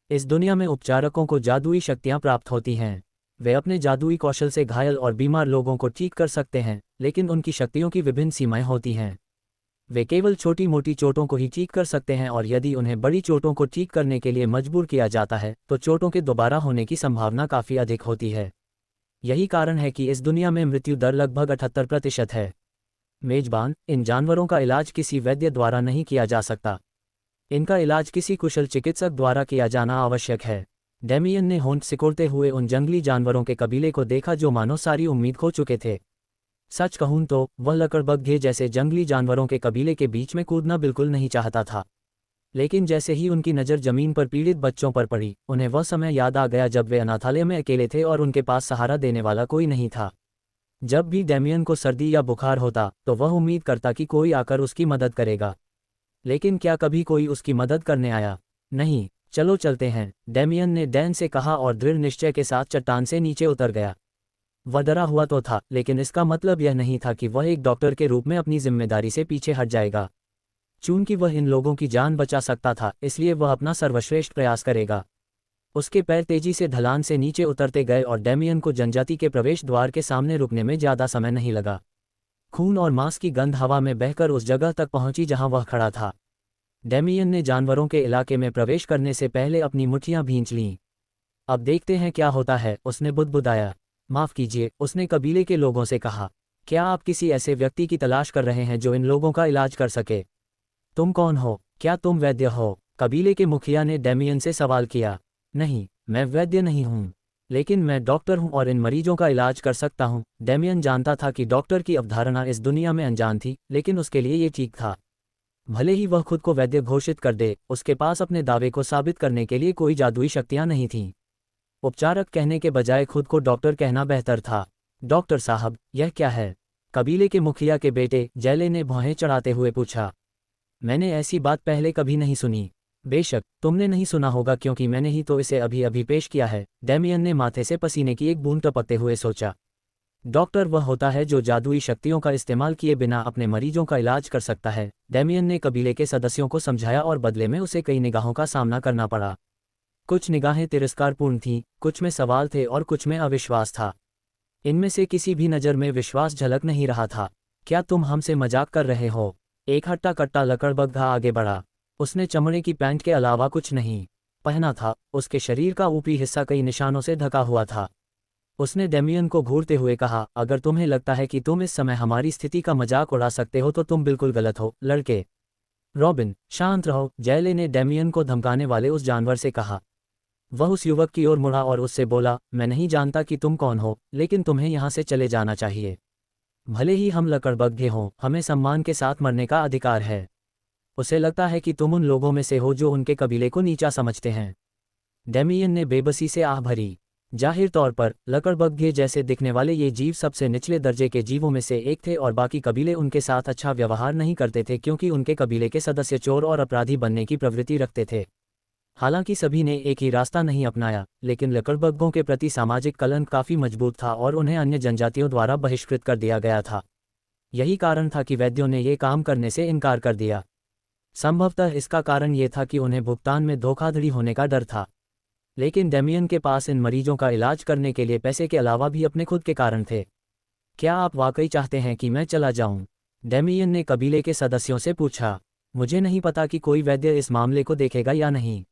इस दुनिया में उपचारकों को जादुई शक्तियां प्राप्त होती हैं। वे अपने जादुई कौशल से घायल और बीमार लोगों को ठीक कर सकते हैं, लेकिन उनकी शक्तियों की विभिन्न सीमाएं होती हैं। वे केवल छोटी मोटी चोटों को ही ठीक कर सकते हैं, और यदि उन्हें बड़ी चोटों को ठीक करने के लिए मजबूर किया जाता है, तो चोटों के दोबारा होने की संभावना काफ़ी अधिक होती है। यही कारण है कि इस दुनिया में मृत्यु दर लगभग 78% है। मेजबान, इन जानवरों का इलाज किसी वैद्य द्वारा नहीं किया जा सकता। इनका इलाज किसी कुशल चिकित्सक द्वारा किया जाना आवश्यक है। डेमियन ने होंठ सिकोड़ते हुए उन जंगली जानवरों के कबीले को देखा जो मानो सारी उम्मीद खो चुके थे। सच कहूं तो वह लकड़बग्घे जैसे जंगली जानवरों के कबीले के बीच में कूदना बिल्कुल नहीं चाहता था। लेकिन जैसे ही उनकी नज़र जमीन पर पीड़ित बच्चों पर पड़ी, उन्हें वह समय याद आ गया जब वे अनाथालय में अकेले थे और उनके पास सहारा देने वाला कोई नहीं था। जब भी डेमियन को सर्दी या बुखार होता तो वह उम्मीद करता कि कोई आकर उसकी मदद करेगा। लेकिन क्या कभी कोई उसकी मदद करने आया? नहीं। चलो चलते हैं, डेमियन ने डैन से कहा और दृढ़ निश्चय के साथ चट्टान से नीचे उतर गया। वह डरा हुआ तो था, लेकिन इसका मतलब यह नहीं था कि वह एक डॉक्टर के रूप में अपनी जिम्मेदारी से पीछे हट जाएगा। चूंकि वह इन लोगों की जान बचा सकता था, इसलिए वह अपना सर्वश्रेष्ठ प्रयास करेगा। उसके पैर तेजी से ढलान से नीचे उतरते गए और डेमियन को जनजाति के प्रवेश द्वार के सामने रुकने में ज़्यादा समय नहीं लगा। खून और मांस की गंध हवा में बहकर उस जगह तक पहुंची जहां वह खड़ा था। डेमियन ने जानवरों के इलाके में प्रवेश करने से पहले अपनी मुट्ठियां भींच लीं। अब देखते हैं क्या होता है, उसने बुदबुदाया। माफ़ कीजिए, उसने कबीले के लोगों से कहा। क्या आप किसी ऐसे व्यक्ति की तलाश कर रहे हैं जो इन लोगों का इलाज कर सके? तुम कौन हो? क्या तुम वैद्य हो? कबीले के मुखिया ने डेमियन से सवाल किया। नहीं, मैं वैद्य नहीं हूँ, लेकिन मैं डॉक्टर हूँ और इन मरीजों का इलाज कर सकता हूँ। डेमियन जानता था कि डॉक्टर की अवधारणा इस दुनिया में अनजान थी, लेकिन उसके लिए ये ठीक था। भले ही वह खुद को वैद्य घोषित कर दे, उसके पास अपने दावे को साबित करने के लिए कोई जादुई शक्तियाँ नहीं थीं। उपचारक कहने के बजाय खुद को डॉक्टर कहना बेहतर था। डॉक्टर साहब, यह क्या है? कबीले के मुखिया के बेटे जैले ने भौहें चढ़ाते हुए पूछा। मैंने ऐसी बात पहले कभी नहीं सुनी। बेशक तुमने नहीं सुना होगा, क्योंकि मैंने ही तो इसे अभी अभी पेश किया है। डेमियन ने माथे से पसीने की एक बूंद टपकते हुए सोचा। डॉक्टर वह होता है जो जादुई शक्तियों का इस्तेमाल किए बिना अपने मरीजों का इलाज कर सकता है। डेमियन ने कबीले के सदस्यों को समझाया और बदले में उसे कई निगाहों का सामना करना पड़ा। कुछ निगाहें तिरस्कारपूर्ण थीं, कुछ में सवाल थे और कुछ में अविश्वास था। इनमें से किसी भी नज़र में विश्वास झलक नहीं रहा था। क्या तुम हमसे मजाक कर रहे हो? एक हट्टा कट्टा लकड़बग्घा आगे बढ़ा। उसने चमड़े की पैंट के अलावा कुछ नहीं पहना था। उसके शरीर का ऊपरी हिस्सा कई निशानों से ढका हुआ था। उसने डेमियन को घूरते हुए कहा, अगर तुम्हें लगता है कि तुम इस समय हमारी स्थिति का मजाक उड़ा सकते हो तो तुम बिल्कुल गलत हो, लड़के। रॉबिन, शांत रहो, जैले ने डेमियन को धमकाने वाले उस जानवर से कहा। वह उस युवक की ओर मुड़ा और उससे बोला, मैं नहीं जानता कि तुम कौन हो, लेकिन तुम्हें यहाँ से चले जाना चाहिए। भले ही हम लकड़बग्घे हों, हमें सम्मान के साथ मरने का अधिकार है। उसे लगता है कि तुम उन लोगों में से हो जो उनके कबीले को नीचा समझते हैं। डेमियन ने बेबसी से आह भरी। जाहिर तौर पर लकड़बग्घे जैसे दिखने वाले ये जीव सबसे निचले दर्जे के जीवों में से एक थे और बाकी कबीले उनके साथ अच्छा व्यवहार नहीं करते थे, क्योंकि उनके कबीले के सदस्य चोर और अपराधी बनने की प्रवृत्ति रखते थे। हालांकि सभी ने एक ही रास्ता नहीं अपनाया, लेकिन लकड़बग्घों के प्रति सामाजिक कलंक काफ़ी मजबूत था और उन्हें अन्य जनजातियों द्वारा बहिष्कृत कर दिया गया था। यही कारण था कि वैद्यों ने ये काम करने से इनकार कर दिया। संभवतः इसका कारण ये था कि उन्हें भुगतान में धोखाधड़ी होने का डर था। लेकिन डेमियन के पास इन मरीजों का इलाज करने के लिए पैसे के अलावा भी अपने खुद के कारण थे। क्या आप वाकई चाहते हैं कि मैं चला जाऊं? डेमियन ने कबीले के सदस्यों से पूछा। मुझे नहीं पता कि कोई वैद्य इस मामले को देखेगा या नहीं।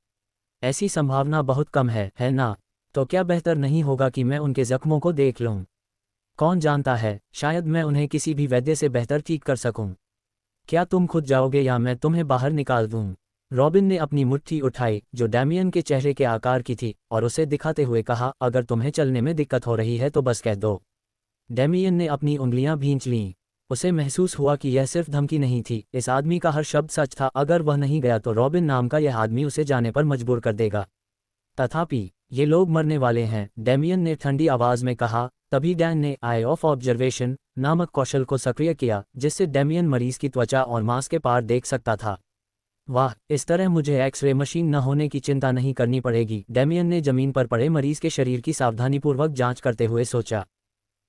ऐसी संभावना बहुत कम है ना? तो क्या बेहतर नहीं होगा कि मैं उनके जख्मों को देख लूं? कौन जानता है, शायद मैं उन्हें किसी भी वैद्य से बेहतर ठीक कर सकूं। क्या तुम खुद जाओगे या मैं तुम्हें बाहर निकाल दूं? रॉबिन ने अपनी मुट्ठी उठाई जो डेमियन के चेहरे के आकार की थी और उसे दिखाते हुए कहा, अगर तुम्हें चलने में दिक्कत हो रही है तो बस कह दो। डेमियन ने अपनी उंगलियां भींच लीं। उसे महसूस हुआ कि यह सिर्फ धमकी नहीं थी, इस आदमी का हर शब्द सच था। अगर वह नहीं गया तो रॉबिन नाम का यह आदमी उसे जाने पर मजबूर कर देगा। तथापि ये लोग मरने वाले हैं, डेमियन ने ठंडी आवाज में कहा। तभी डैन ने आई ऑफ ऑब्जर्वेशन नामक कौशल को सक्रिय किया, जिससे डेमियन मरीज की त्वचा और मांस के पार देख सकता था। वाह, इस तरह मुझे एक्सरे मशीन न होने की चिंता नहीं करनी पड़ेगी, डेमियन ने जमीन पर पड़े मरीज के शरीर की सावधानीपूर्वक जांच करते हुए सोचा।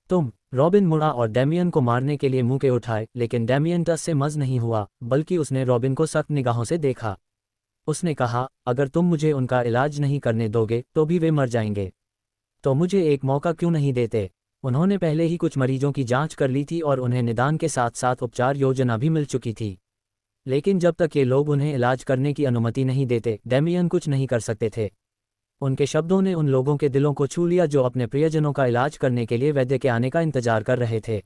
तुम? रॉबिन मुड़ा और डेमियन को मारने के लिए मुंह के उठाए, लेकिन डेमियन टस से मज नहीं हुआ, बल्कि उसने रॉबिन को सख्त निगाहों से देखा। उसने कहा, अगर तुम मुझे उनका इलाज नहीं करने दोगे तो भी वे मर जाएंगे। तो मुझे एक मौका क्यों नहीं देते? उन्होंने पहले ही कुछ मरीजों की जांच कर ली थी और उन्हें निदान के साथ साथ उपचार योजना भी मिल चुकी थी। लेकिन जब तक ये लोग उन्हें इलाज करने की अनुमति नहीं देते, डेमियन कुछ नहीं कर सकते थे। उनके शब्दों ने उन लोगों के दिलों को छू लिया जो अपने प्रियजनों का इलाज करने के लिए वैद्य के आने का इंतजार कर रहे थे।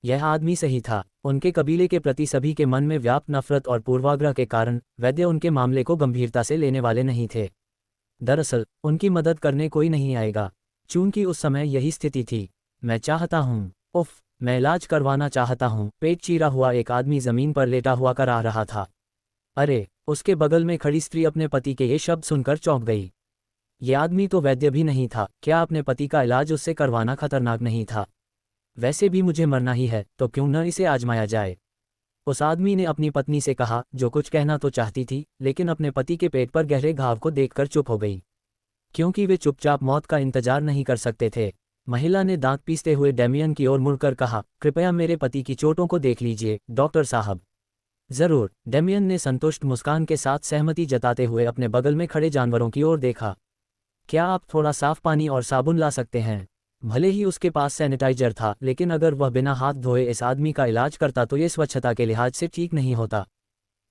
यह आदमी सही था। उनके कबीले के प्रति सभी के मन में व्याप्त नफरत और पूर्वाग्रह के कारण वैद्य उनके मामले को गंभीरता से लेने वाले नहीं थे। दरअसल उनकी मदद करने कोई नहीं आएगा। चूंकि उस समय यही स्थिति थी। मैं चाहता हूँ, उफ, मैं इलाज करवाना चाहता हूँ। पेट चीरा हुआ एक आदमी जमीन पर लेटा हुआ करा रहा था। अरे, उसके बगल में खड़ी स्त्री अपने पति के ये शब्द सुनकर चौंक गई। ये आदमी तो वैद्य भी नहीं था। क्या अपने पति का इलाज उससे करवाना खतरनाक नहीं था? वैसे भी मुझे मरना ही है, तो क्यों न इसे आजमाया जाए। उस आदमी ने अपनी पत्नी से कहा, जो कुछ कहना तो चाहती थी लेकिन अपने पति के पेट पर गहरे घाव को देखकर चुप हो गई, क्योंकि वे चुपचाप मौत का इंतजार नहीं कर सकते थे। महिला ने दांत पीसते हुए डेमियन की ओर मुड़कर कहा, कृपया मेरे पति की चोटों को देख लीजिए डॉक्टर साहब। जरूर, डेमियन ने संतुष्ट मुस्कान के साथ सहमति जताते हुए अपने बगल में खड़े जानवरों की ओर देखा। क्या आप थोड़ा साफ पानी और साबुन ला सकते हैं? भले ही उसके पास सैनिटाइजर था, लेकिन अगर वह बिना हाथ धोए इस आदमी का इलाज करता तो ये स्वच्छता के लिहाज से ठीक नहीं होता।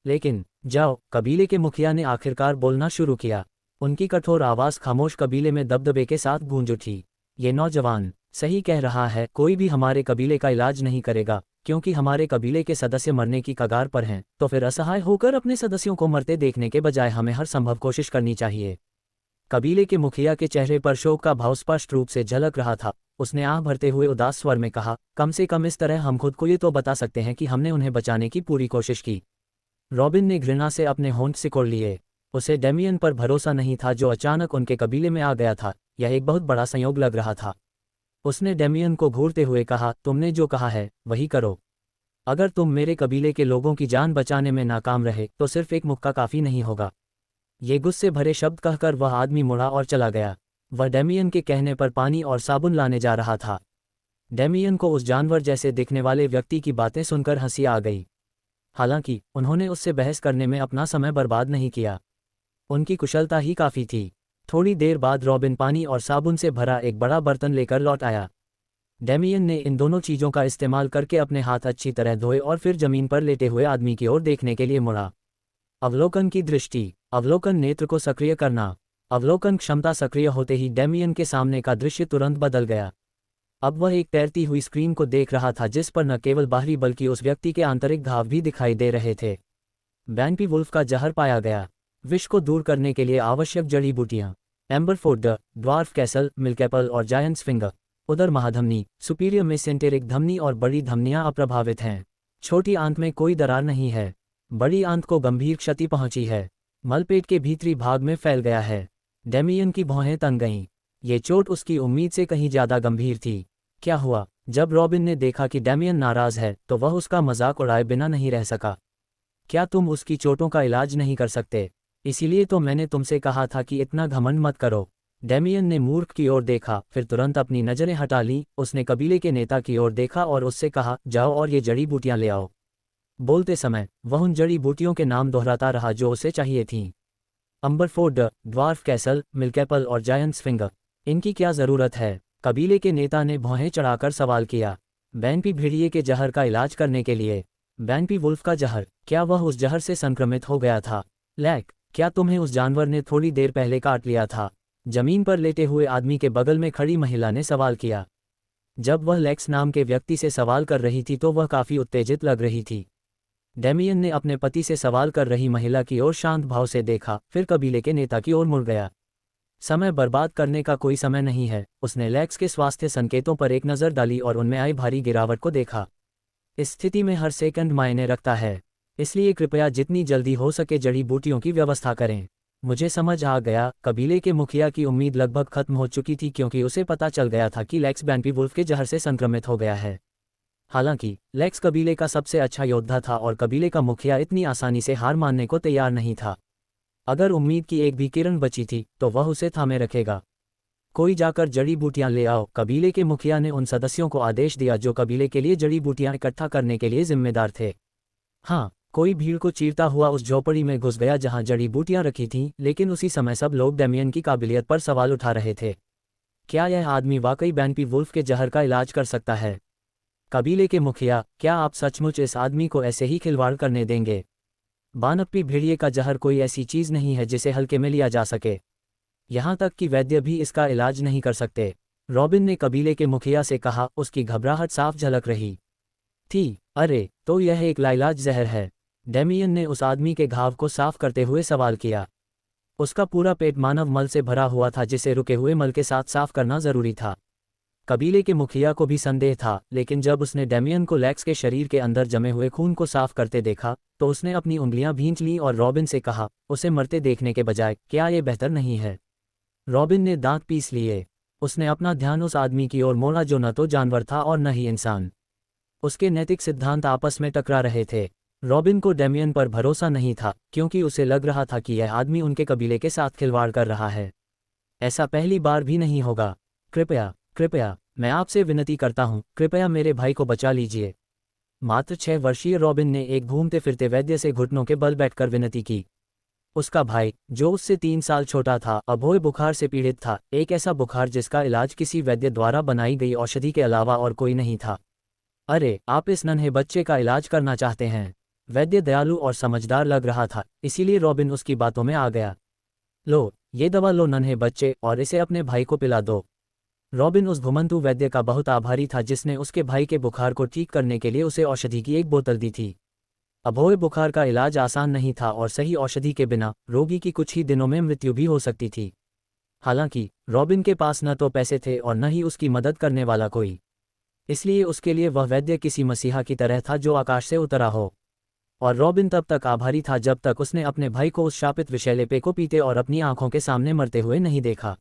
लेकिन जाओ, कबीले के मुखिया ने आखिरकार बोलना शुरू किया। उनकी कठोर आवाज़ खामोश कबीले में दबदबे के साथ गूंज उठी। ये नौजवान सही कह रहा है, कोई भी हमारे कबीले का इलाज नहीं करेगा, क्योंकि हमारे कबीले के सदस्य मरने की कगार पर हैं। तो फिर असहाय होकर अपने सदस्यों को मरते देखने के बजाय हमें हर संभव कोशिश करनी चाहिए। कबीले के मुखिया के चेहरे पर शोक का भाव स्पष्ट रूप से झलक रहा था। उसने आह भरते हुए उदास स्वर में कहा, कम से कम इस तरह हम खुद को ये तो बता सकते हैं कि हमने उन्हें बचाने की पूरी कोशिश की। रॉबिन ने घृणा से अपने होंठ सिकोड़ लिए। उसे डेमियन पर भरोसा नहीं था, जो अचानक उनके कबीले में आ गया था। यह एक बहुत बड़ा संयोग लग रहा था। उसने डेमियन को घूरते हुए कहा, तुमने जो कहा है वही करो। अगर तुम मेरे कबीले के लोगों की जान बचाने में नाकाम रहे तो सिर्फ एक मुक्का काफ़ी नहीं होगा। ये गुस्से भरे शब्द कहकर वह आदमी मुड़ा और चला गया। वह डेमियन के कहने पर पानी और साबुन लाने जा रहा था। डेमियन को उस जानवर जैसे दिखने वाले व्यक्ति की बातें सुनकर हंसी आ गई। हालांकि उन्होंने उससे बहस करने में अपना समय बर्बाद नहीं किया। उनकी कुशलता ही काफ़ी थी। थोड़ी देर बाद रॉबिन पानी और साबुन से भरा एक बड़ा बर्तन लेकर लौट आया। डेमियन ने इन दोनों चीज़ों का इस्तेमाल करके अपने हाथ अच्छी तरह धोए और फिर जमीन पर लेटे हुए आदमी की ओर देखने के लिए मुड़ा। अवलोकन की दृष्टि, अवलोकन नेत्र को सक्रिय करना। अवलोकन क्षमता सक्रिय होते ही डेमियन के सामने का दृश्य तुरंत बदल गया। अब वह एक तैरती हुई स्क्रीन को देख रहा था, जिस पर न केवल बाहरी बल्कि उस व्यक्ति के आंतरिक घाव भी दिखाई दे रहे थे। बैनपी वुल्फ का जहर पाया गया। विष को दूर करने के लिए आवश्यक जड़ी बूटियां। एम्बरफोर्ड, ड्वार्फ कैसल, मिल्कैपल और जायंट्स फिंगर। उदर महाधमनी, सुपीरियर मेसेंटेरिक धमनी और बड़ी धमनियां अप्रभावित हैं। छोटी आंत में कोई दरार नहीं है। बड़ी आंत को गंभीर क्षति पहुंची है। मलपेट के भीतरी भाग में फैल गया है। डेमियन की भौहें तन गईं। ये चोट उसकी उम्मीद से कहीं ज्यादा गंभीर थी। क्या हुआ? जब रॉबिन ने देखा कि डेमियन नाराज है तो वह उसका मजाक उड़ाए बिना नहीं रह सका। क्या तुम उसकी चोटों का इलाज नहीं कर सकते? इसीलिए तो मैंने तुमसे कहा था कि इतना घमंड मत करो। डेमियन ने मूर्ख की ओर देखा, फिर तुरंत अपनी नजरें हटा लीं। उसने कबीले के नेता की ओर देखा और उससे कहा, जाओ और ये जड़ी बूटियां ले आओ। बोलते समय वह उन जड़ी बूटियों के नाम दोहराता रहा जो उसे चाहिए थीं। अम्बरफोर्ड, ड्वार्फ कैसल, मिल्कैपल और जायंट्स फिंगर। इनकी क्या ज़रूरत है? कबीले के नेता ने भौहें चढ़ाकर सवाल किया। बैनपी भेड़िए के जहर का इलाज करने के लिए। बैनपी वुल्फ का जहर? क्या वह उस जहर से संक्रमित हो गया था? लैक, क्या तुम्हें उस जानवर ने थोड़ी देर पहले काट लिया था? जमीन पर लेटे हुए आदमी के बगल में खड़ी महिला ने सवाल किया। जब वह लेक्स नाम के व्यक्ति से सवाल कर रही थी तो वह काफ़ी उत्तेजित लग रही थी। डेमियन ने अपने पति से सवाल कर रही महिला की ओर शांत भाव से देखा, फिर कबीले के नेता की ओर मुड़ गया। समय बर्बाद करने का कोई समय नहीं है। उसने लेक्स के स्वास्थ्य संकेतों पर एक नज़र डाली और उनमें आई भारी गिरावट को देखा। इस स्थिति में हर सेकंड मायने रखता है, इसलिए कृपया जितनी जल्दी हो सके जड़ी बूटियों की व्यवस्था करें। मुझे समझ आ गया। कबीले के मुखिया की उम्मीद लगभग खत्म हो चुकी थी, क्योंकि उसे पता चल गया था कि लेक्स बैनपी वुल्फ के जहर से संक्रमित हो गया है। हालांकि लेक्स कबीले का सबसे अच्छा योद्धा था और कबीले का मुखिया इतनी आसानी से हार मानने को तैयार नहीं था। अगर उम्मीद की एक भी किरण बची थी तो वह उसे थामे रखेगा। कोई जाकर जड़ी बूटियां ले आओ। कबीले के मुखिया ने उन सदस्यों को आदेश दिया जो कबीले के लिए जड़ी बूटियां इकट्ठा करने के लिए जिम्मेदार थे। हाँ, कोई भीड़ को चीरता हुआ उस झोपड़ी में घुस गया जहां जड़ी बूटियां रखी थीं, लेकिन उसी समय सब लोग डेमियन की काबिलियत पर सवाल उठा रहे थे। क्या यह आदमी वाकई बैनपी वुल्फ के जहर का इलाज कर सकता है? कबीले के मुखिया, क्या आप सचमुच इस आदमी को ऐसे ही खिलवाड़ करने देंगे? बानप्पी भेड़िए का जहर कोई ऐसी चीज़ नहीं है जिसे हल्के में लिया जा सके। यहाँ तक कि वैद्य भी इसका इलाज नहीं कर सकते। रॉबिन ने कबीले के मुखिया से कहा, उसकी घबराहट साफ झलक रही थी। अरे, तो यह एक लाइलाज जहर है? डेमियन ने उस आदमी के घाव को साफ करते हुए सवाल किया। उसका पूरा पेट मानव मल से भरा हुआ था, जिसे रुके हुए मल के साथ साफ करना जरूरी था। कबीले के मुखिया को भी संदेह था, लेकिन जब उसने डेमियन को लेक्स के शरीर के अंदर जमे हुए खून को साफ करते देखा तो उसने अपनी उंगलियां भींच लीं और रॉबिन से कहा, उसे मरते देखने के बजाय क्या ये बेहतर नहीं है? रॉबिन ने दांत पीस लिए। उसने अपना ध्यान उस आदमी की ओर मोड़ा जो न तो जानवर था और न ही इंसान। उसके नैतिक सिद्धांत आपस में टकरा रहे थे। रॉबिन को डेमियन पर भरोसा नहीं था, क्योंकि उसे लग रहा था कि यह आदमी उनके कबीले के साथ खिलवाड़ कर रहा है। ऐसा पहली बार भी नहीं होगा। कृपया कृपया, मैं आपसे विनती करता हूँ, कृपया मेरे भाई को बचा लीजिए। मात्र 6 वर्षीय रॉबिन ने एक घूमते फिरते वैद्य से घुटनों के बल बैठकर विनती की। उसका भाई, जो उससे 3 साल छोटा था, अभोय बुखार से पीड़ित था, एक ऐसा बुखार जिसका इलाज किसी वैद्य द्वारा बनाई गई औषधि के अलावा और कोई नहीं था। अरे, आप इस नन्हे बच्चे का इलाज करना चाहते हैं? वैद्य दयालु और समझदार लग रहा था, इसीलिए रॉबिन उसकी बातों में आ गया। लो, ये दवा लो नन्हे बच्चे, और इसे अपने भाई को पिला दो। रॉबिन उस घुमंतू वैद्य का बहुत आभारी था जिसने उसके भाई के बुखार को ठीक करने के लिए उसे औषधि की एक बोतल दी थी। अभोय बुखार का इलाज आसान नहीं था और सही औषधि के बिना रोगी की कुछ ही दिनों में मृत्यु भी हो सकती थी। हालांकि रॉबिन के पास न तो पैसे थे और न ही उसकी मदद करने वाला कोई, इसलिए उसके लिए वह वैद्य किसी मसीहा की तरह था जो आकाश से उतरा हो। और रॉबिन तब तक आभारी था जब तक उसने अपने भाई को उस शापित विषैले पेय को पीते और अपनी आंखों के सामने मरते हुए नहीं देखा।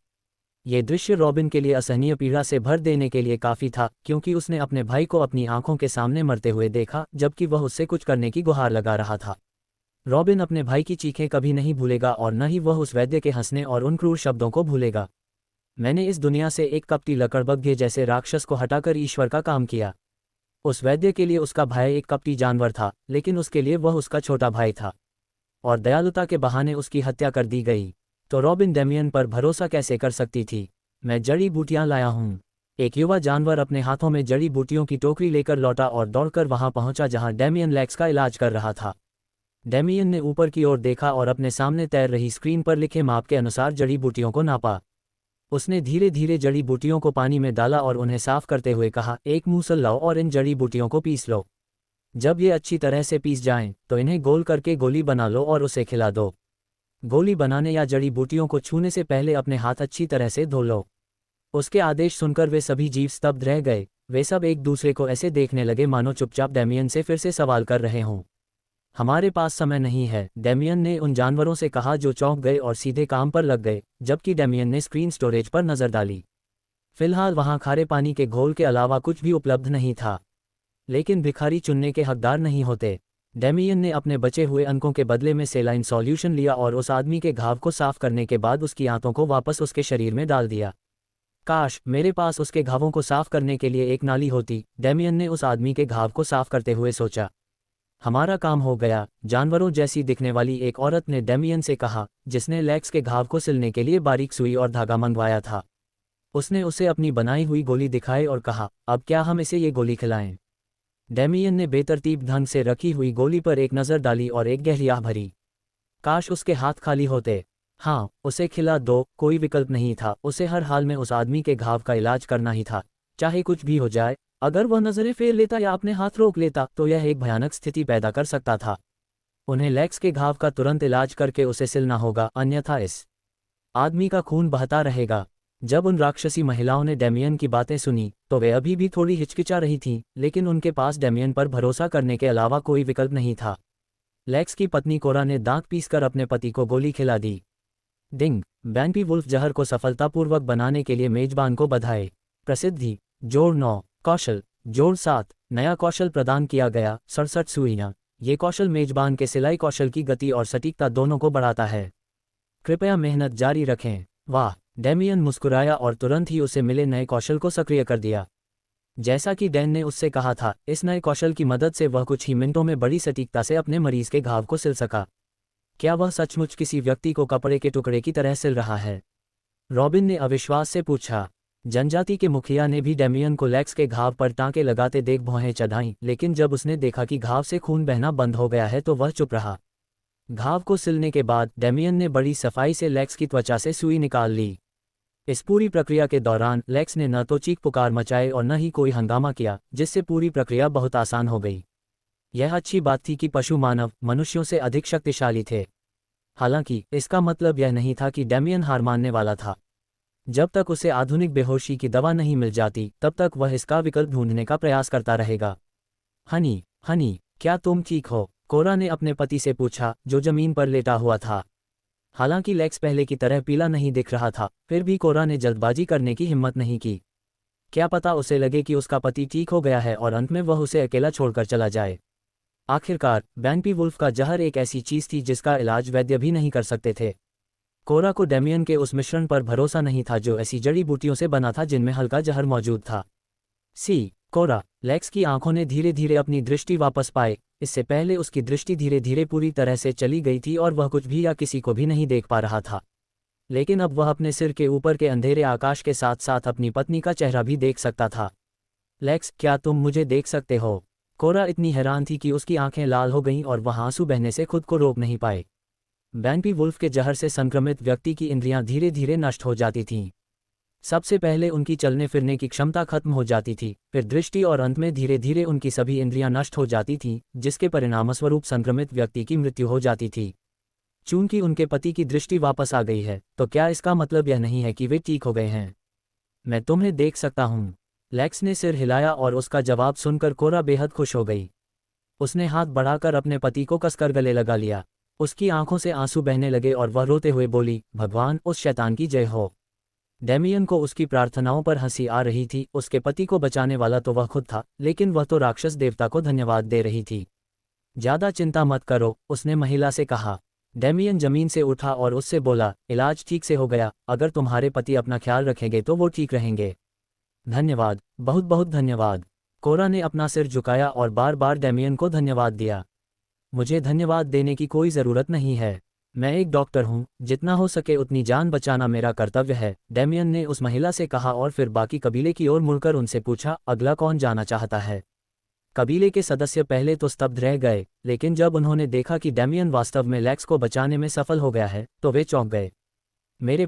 ये दृश्य रॉबिन के लिए असहनीय पीड़ा से भर देने के लिए काफ़ी था, क्योंकि उसने अपने भाई को अपनी आंखों के सामने मरते हुए देखा जबकि वह उससे कुछ करने की गुहार लगा रहा था। रॉबिन अपने भाई की चीखें कभी नहीं भूलेगा और न ही वह उस वैद्य के हंसने और उन क्रूर शब्दों को भूलेगा। मैंने इस दुनिया से एक कपटी लकड़बग्घे जैसे राक्षस को हटाकर ईश्वर का काम किया। उस वैद्य के लिए उसका भाई एक कपटी जानवर था, लेकिन उसके लिए वह उसका छोटा भाई था, और दयालुता के बहाने उसकी हत्या कर दी गई। तो रॉबिन डेमियन पर भरोसा कैसे कर सकती थी? मैं जड़ी बूटियां लाया हूँ। एक युवा जानवर अपने हाथों में जड़ी बूटियों की टोकरी लेकर लौटा और दौड़कर वहां पहुंचा जहां डेमियन लेक्स का इलाज कर रहा था। डेमियन ने ऊपर की ओर देखा और अपने सामने तैर रही स्क्रीन पर लिखे माप के अनुसार जड़ी बूटियों को नापा। उसने धीरे धीरे जड़ी बूटियों को पानी में डाला और उन्हें साफ करते हुए कहा, एक मूसल लाओ और इन जड़ी बूटियों को पीस लो। जब ये अच्छी तरह से पीस जाएं, तो इन्हें गोल करके गोली बना लो और उसे खिला दो। गोली बनाने या जड़ी बूटियों को छूने से पहले अपने हाथ अच्छी तरह से धो लो। उसके आदेश सुनकर वे सभी जीव स्तब्ध रह गए। वे सब एक दूसरे को ऐसे देखने लगे मानो चुपचाप डेमियन से फिर से सवाल कर रहे हों। हमारे पास समय नहीं है, डेमियन ने उन जानवरों से कहा जो चौंक गए और सीधे काम पर लग गए, जबकि डेमियन ने स्क्रीन स्टोरेज पर नजर डाली। फिलहाल वहां खारे पानी के घोल के अलावा कुछ भी उपलब्ध नहीं था। लेकिन भिखारी चुनने के हकदार नहीं होते। डेमियन ने अपने बचे हुए अंकों के बदले में सेलाइन सॉल्यूशन लिया और उस आदमी के घाव को साफ करने के बाद उसकी आंतों को वापस उसके शरीर में डाल दिया। काश मेरे पास उसके घावों को साफ करने के लिए एक नाली होती, डेमियन ने उस आदमी के घाव को साफ करते हुए सोचा। हमारा काम हो गया, जानवरों जैसी दिखने वाली एक औरत ने डेमियन से कहा, जिसने लेक्स के घाव को सिलने के लिए बारीक सुई और धागा मंगवाया था। उसने उसे अपनी बनाई हुई गोली दिखाई और कहा, अब क्या हम इसे ये गोली खिलाएं? डेमियन ने बेतरतीब ढंग से रखी हुई गोली पर एक नज़र डाली और एक गहरी आह भरी। काश उसके हाथ खाली होते। हाँ, उसे खिला दो, कोई विकल्प नहीं था। उसे हर हाल में उस आदमी के घाव का इलाज करना ही था, चाहे कुछ भी हो जाए। अगर वह नजरें फेर लेता या अपने हाथ रोक लेता तो यह एक भयानक स्थिति पैदा कर सकता था। उन्हें लेक्स के घाव का तुरंत इलाज करके उसे सिलना होगा, अन्यथा इस आदमी का खून बहता रहेगा। जब उन राक्षसी महिलाओं ने डेमियन की बातें सुनी तो वे अभी भी थोड़ी हिचकिचा रही थीं, लेकिन उनके पास डेमियन पर भरोसा करने के अलावा कोई विकल्प नहीं था। लेक्स की पत्नी कोरा ने दांत पीसकर अपने पति को गोली खिला दी। डिंग, बैंपी वुल्फ जहर को सफलतापूर्वक बनाने के लिए मेजबान को बधाई। प्रसिद्धि जोड़ 9, कौशल जोड़ 7, नया कौशल प्रदान किया गया, 67 सुइयां। ये कौशल मेजबान के सिलाई कौशल की गति और सटीकता दोनों को बढ़ाता है। कृपया मेहनत जारी रखें। वाह, डेमियन मुस्कुराया और तुरंत ही उसे मिले नए कौशल को सक्रिय कर दिया। जैसा कि डैन ने उससे कहा था, इस नए कौशल की मदद से वह कुछ ही मिनटों में बड़ी सटीकता से अपने मरीज के घाव को सिल सका। क्या वह सचमुच किसी व्यक्ति को कपड़े के टुकड़े की तरह सिल रहा है? रॉबिन ने अविश्वास से पूछा। जनजाति के मुखिया ने भी डेमियन को लेक्स के घाव पर टांके लगाते देख भौहें चढ़ाईं, लेकिन जब उसने देखा कि घाव से खून बहना बंद हो गया है तो वह चुप रहा। घाव को सिलने के बाद डेमियन ने बड़ी सफाई से लेक्स की त्वचा से सुई निकाल ली। इस पूरी प्रक्रिया के दौरान लेक्स ने न तो चीख पुकार मचाए और न ही कोई हंगामा किया, जिससे पूरी प्रक्रिया बहुत आसान हो गई। यह अच्छी बात थी कि पशु मानव मनुष्यों से अधिक शक्तिशाली थे। हालांकि इसका मतलब यह नहीं था कि डेमियन हार मानने वाला था। जब तक उसे आधुनिक बेहोशी की दवा नहीं मिल जाती तब तक वह इसका विकल्प ढूंढने का प्रयास करता रहेगा। हनी, हनी, क्या तुम ठीक हो? कोरा ने अपने पति से पूछा, जो जमीन पर लेटा हुआ था। हालांकि लेक्स पहले की तरह पीला नहीं दिख रहा था, फिर भी कोरा ने जल्दबाजी करने की हिम्मत नहीं की। क्या पता उसे लगे कि उसका पति ठीक हो गया है और अंत में वह उसे अकेला छोड़कर चला जाए। आखिरकार बैंपी वुल्फ का जहर एक ऐसी चीज थी जिसका इलाज वैद्य भी नहीं कर सकते थे। कोरा को डेमियन के उस मिश्रण पर भरोसा नहीं था जो ऐसी जड़ी बूटियों से बना था जिनमें हल्का जहर मौजूद था। कोरा। लेक्स की आंखों ने धीरे धीरे अपनी दृष्टि वापस पाए। इससे पहले उसकी दृष्टि धीरे धीरे पूरी तरह से चली गई थी और वह कुछ भी या किसी को भी नहीं देख पा रहा था। लेकिन अब वह अपने सिर के ऊपर के अंधेरे आकाश के साथ साथ अपनी पत्नी का चेहरा भी देख सकता था। लेक्स, क्या तुम मुझे देख सकते हो? कोरा इतनी हैरान थी कि उसकी आंखें लाल हो गईं और वह आंसू बहने से खुद को रोक नहीं पाए। बैंपी वुल्फ के जहर से संक्रमित व्यक्ति की इंद्रियां धीरे धीरे नष्ट हो जाती थीं। सबसे पहले उनकी चलने फिरने की क्षमता खत्म हो जाती थी, फिर दृष्टि और अंत में धीरे धीरे उनकी सभी इंद्रियां नष्ट हो जाती थीं, जिसके परिणामस्वरूप संक्रमित व्यक्ति की मृत्यु हो जाती थी। चूंकि उनके पति की दृष्टि वापस आ गई है, तो क्या इसका मतलब यह नहीं है कि वे ठीक हो गए हैं? मैं तुम्हें देख सकता हूँ। लेक्स ने सिर हिलाया और उसका जवाब सुनकर कोरा बेहद खुश हो गई। उसने हाथ बढ़ाकर अपने पति को कसकर गले लगा लिया। उसकी आंखों से आंसू बहने लगे और वह रोते हुए बोली, भगवान, उस शैतान की जय हो। डेमियन को उसकी प्रार्थनाओं पर हंसी आ रही थी। उसके पति को बचाने वाला तो वह खुद था, लेकिन वह तो राक्षस देवता को धन्यवाद दे रही थी। ज्यादा चिंता मत करो, उसने महिला से कहा। डेमियन जमीन से उठा और उससे बोला, इलाज ठीक से हो गया। अगर तुम्हारे पति अपना ख्याल रखेंगे तो वो ठीक रहेंगे। धन्यवाद, बहुत बहुत धन्यवाद। कोरा ने अपना सिर झुकाया और बार बार डेमियन को धन्यवाद दिया। मुझे धन्यवाद देने की कोई ज़रूरत नहीं है। मैं एक डॉक्टर हूँ, जितना हो सके उतनी जान बचाना मेरा कर्तव्य है, डेमियन ने उस महिला से कहा और फिर बाकी कबीले की ओर मुड़कर उनसे पूछा, अगला कौन जाना चाहता है? कबीले के सदस्य पहले तो स्तब्ध रह गए, लेकिन जब उन्होंने देखा कि डेमियन वास्तव में लेक्स को बचाने में सफल हो गया है, तो वे चौंक गए। मेरे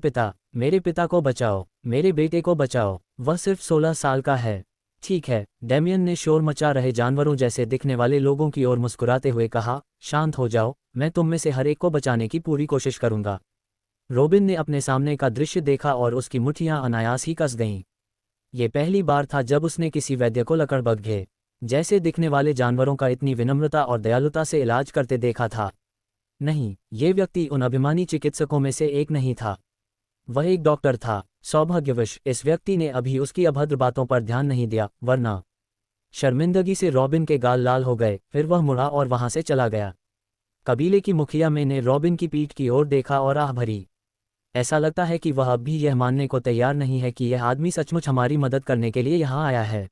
पिता को बचाओ, मेरे बेटे को बचाओ, वह सिर्फ 16 साल का है। ठीक है, डेमियन ने शोर मचा रहे जानवरों जैसे दिखने वाले लोगों की ओर मुस्कुराते हुए कहा, शांत हो जाओ, मैं तुम में से हर एक को बचाने की पूरी कोशिश करूंगा। रॉबिन ने अपने सामने का दृश्य देखा और उसकी मुट्ठियां अनायास ही कस गईं। ये पहली बार था जब उसने किसी वैद्य को लकड़बग्घे जैसे दिखने वाले जानवरों का इतनी विनम्रता और दयालुता से इलाज करते देखा था। नहीं, ये व्यक्ति उन अभिमानी चिकित्सकों में से एक नहीं था। वह एक डॉक्टर था। सौभाग्यवश इस व्यक्ति ने अभी उसकी अभद्र बातों पर ध्यान नहीं दिया, वरना। शर्मिंदगी से रॉबिन के गाल लाल हो गए, फिर वह मुड़ा और वहां से चला गया। कबीले की मुखिया में ने रॉबिन की पीठ की ओर देखा और आह भरी। ऐसा लगता है कि वह अब भी यह मानने को तैयार नहीं है कि यह आदमी सचमुच हमारी मदद करने के लिए यहाँ आया है।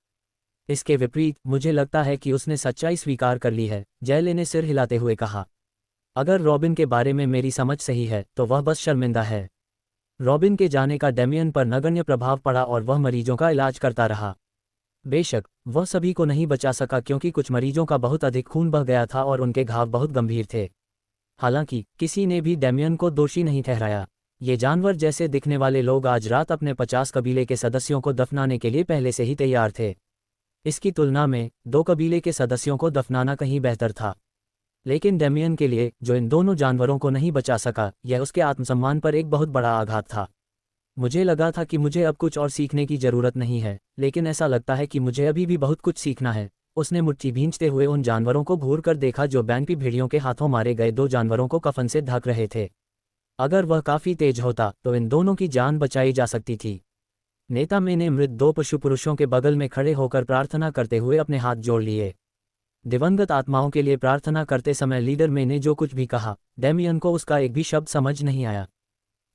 इसके विपरीत, मुझे लगता है कि उसने सच्चाई स्वीकार कर ली है, जैले ने सिर हिलाते हुए कहा। अगर रॉबिन के बारे में मेरी समझ सही है तो वह बस शर्मिंदा है। रॉबिन के जाने का डेमियन पर नगण्य प्रभाव पड़ा और वह मरीजों का इलाज करता रहा। बेशक वह सभी को नहीं बचा सका क्योंकि कुछ मरीजों का बहुत अधिक खून बह गया था और उनके घाव बहुत गंभीर थे। हालांकि किसी ने भी डेमियन को दोषी नहीं ठहराया। ये जानवर जैसे दिखने वाले लोग आज रात अपने 50 कबीले के सदस्यों को दफनाने के लिए पहले से ही तैयार थे। इसकी तुलना में 2 कबीले के सदस्यों को दफनाना कहीं बेहतर था। लेकिन डेमियन के लिए, जो इन दोनों जानवरों को नहीं बचा सका, यह उसके आत्मसम्मान पर एक बहुत बड़ा आघात था। मुझे लगा था कि मुझे अब कुछ और सीखने की जरूरत नहीं है, लेकिन ऐसा लगता है कि मुझे अभी भी बहुत कुछ सीखना है। उसने मुट्ठी भींचते हुए उन जानवरों को घूर कर देखा जो बैंपी भेड़ियों के हाथों मारे गए 2 जानवरों को कफन से ढक रहे थे। अगर वह काफी तेज होता तो इन दोनों की जान बचाई जा सकती थी। नेता में ने मृत 2 पशु पुरुषों के बगल में खड़े होकर प्रार्थना करते हुए अपने हाथ जोड़ लिए। दिवंगत आत्माओं के लिए प्रार्थना करते समय लीडर में ने जो कुछ भी कहा, डेमियन को उसका एक भी शब्द समझ नहीं आया।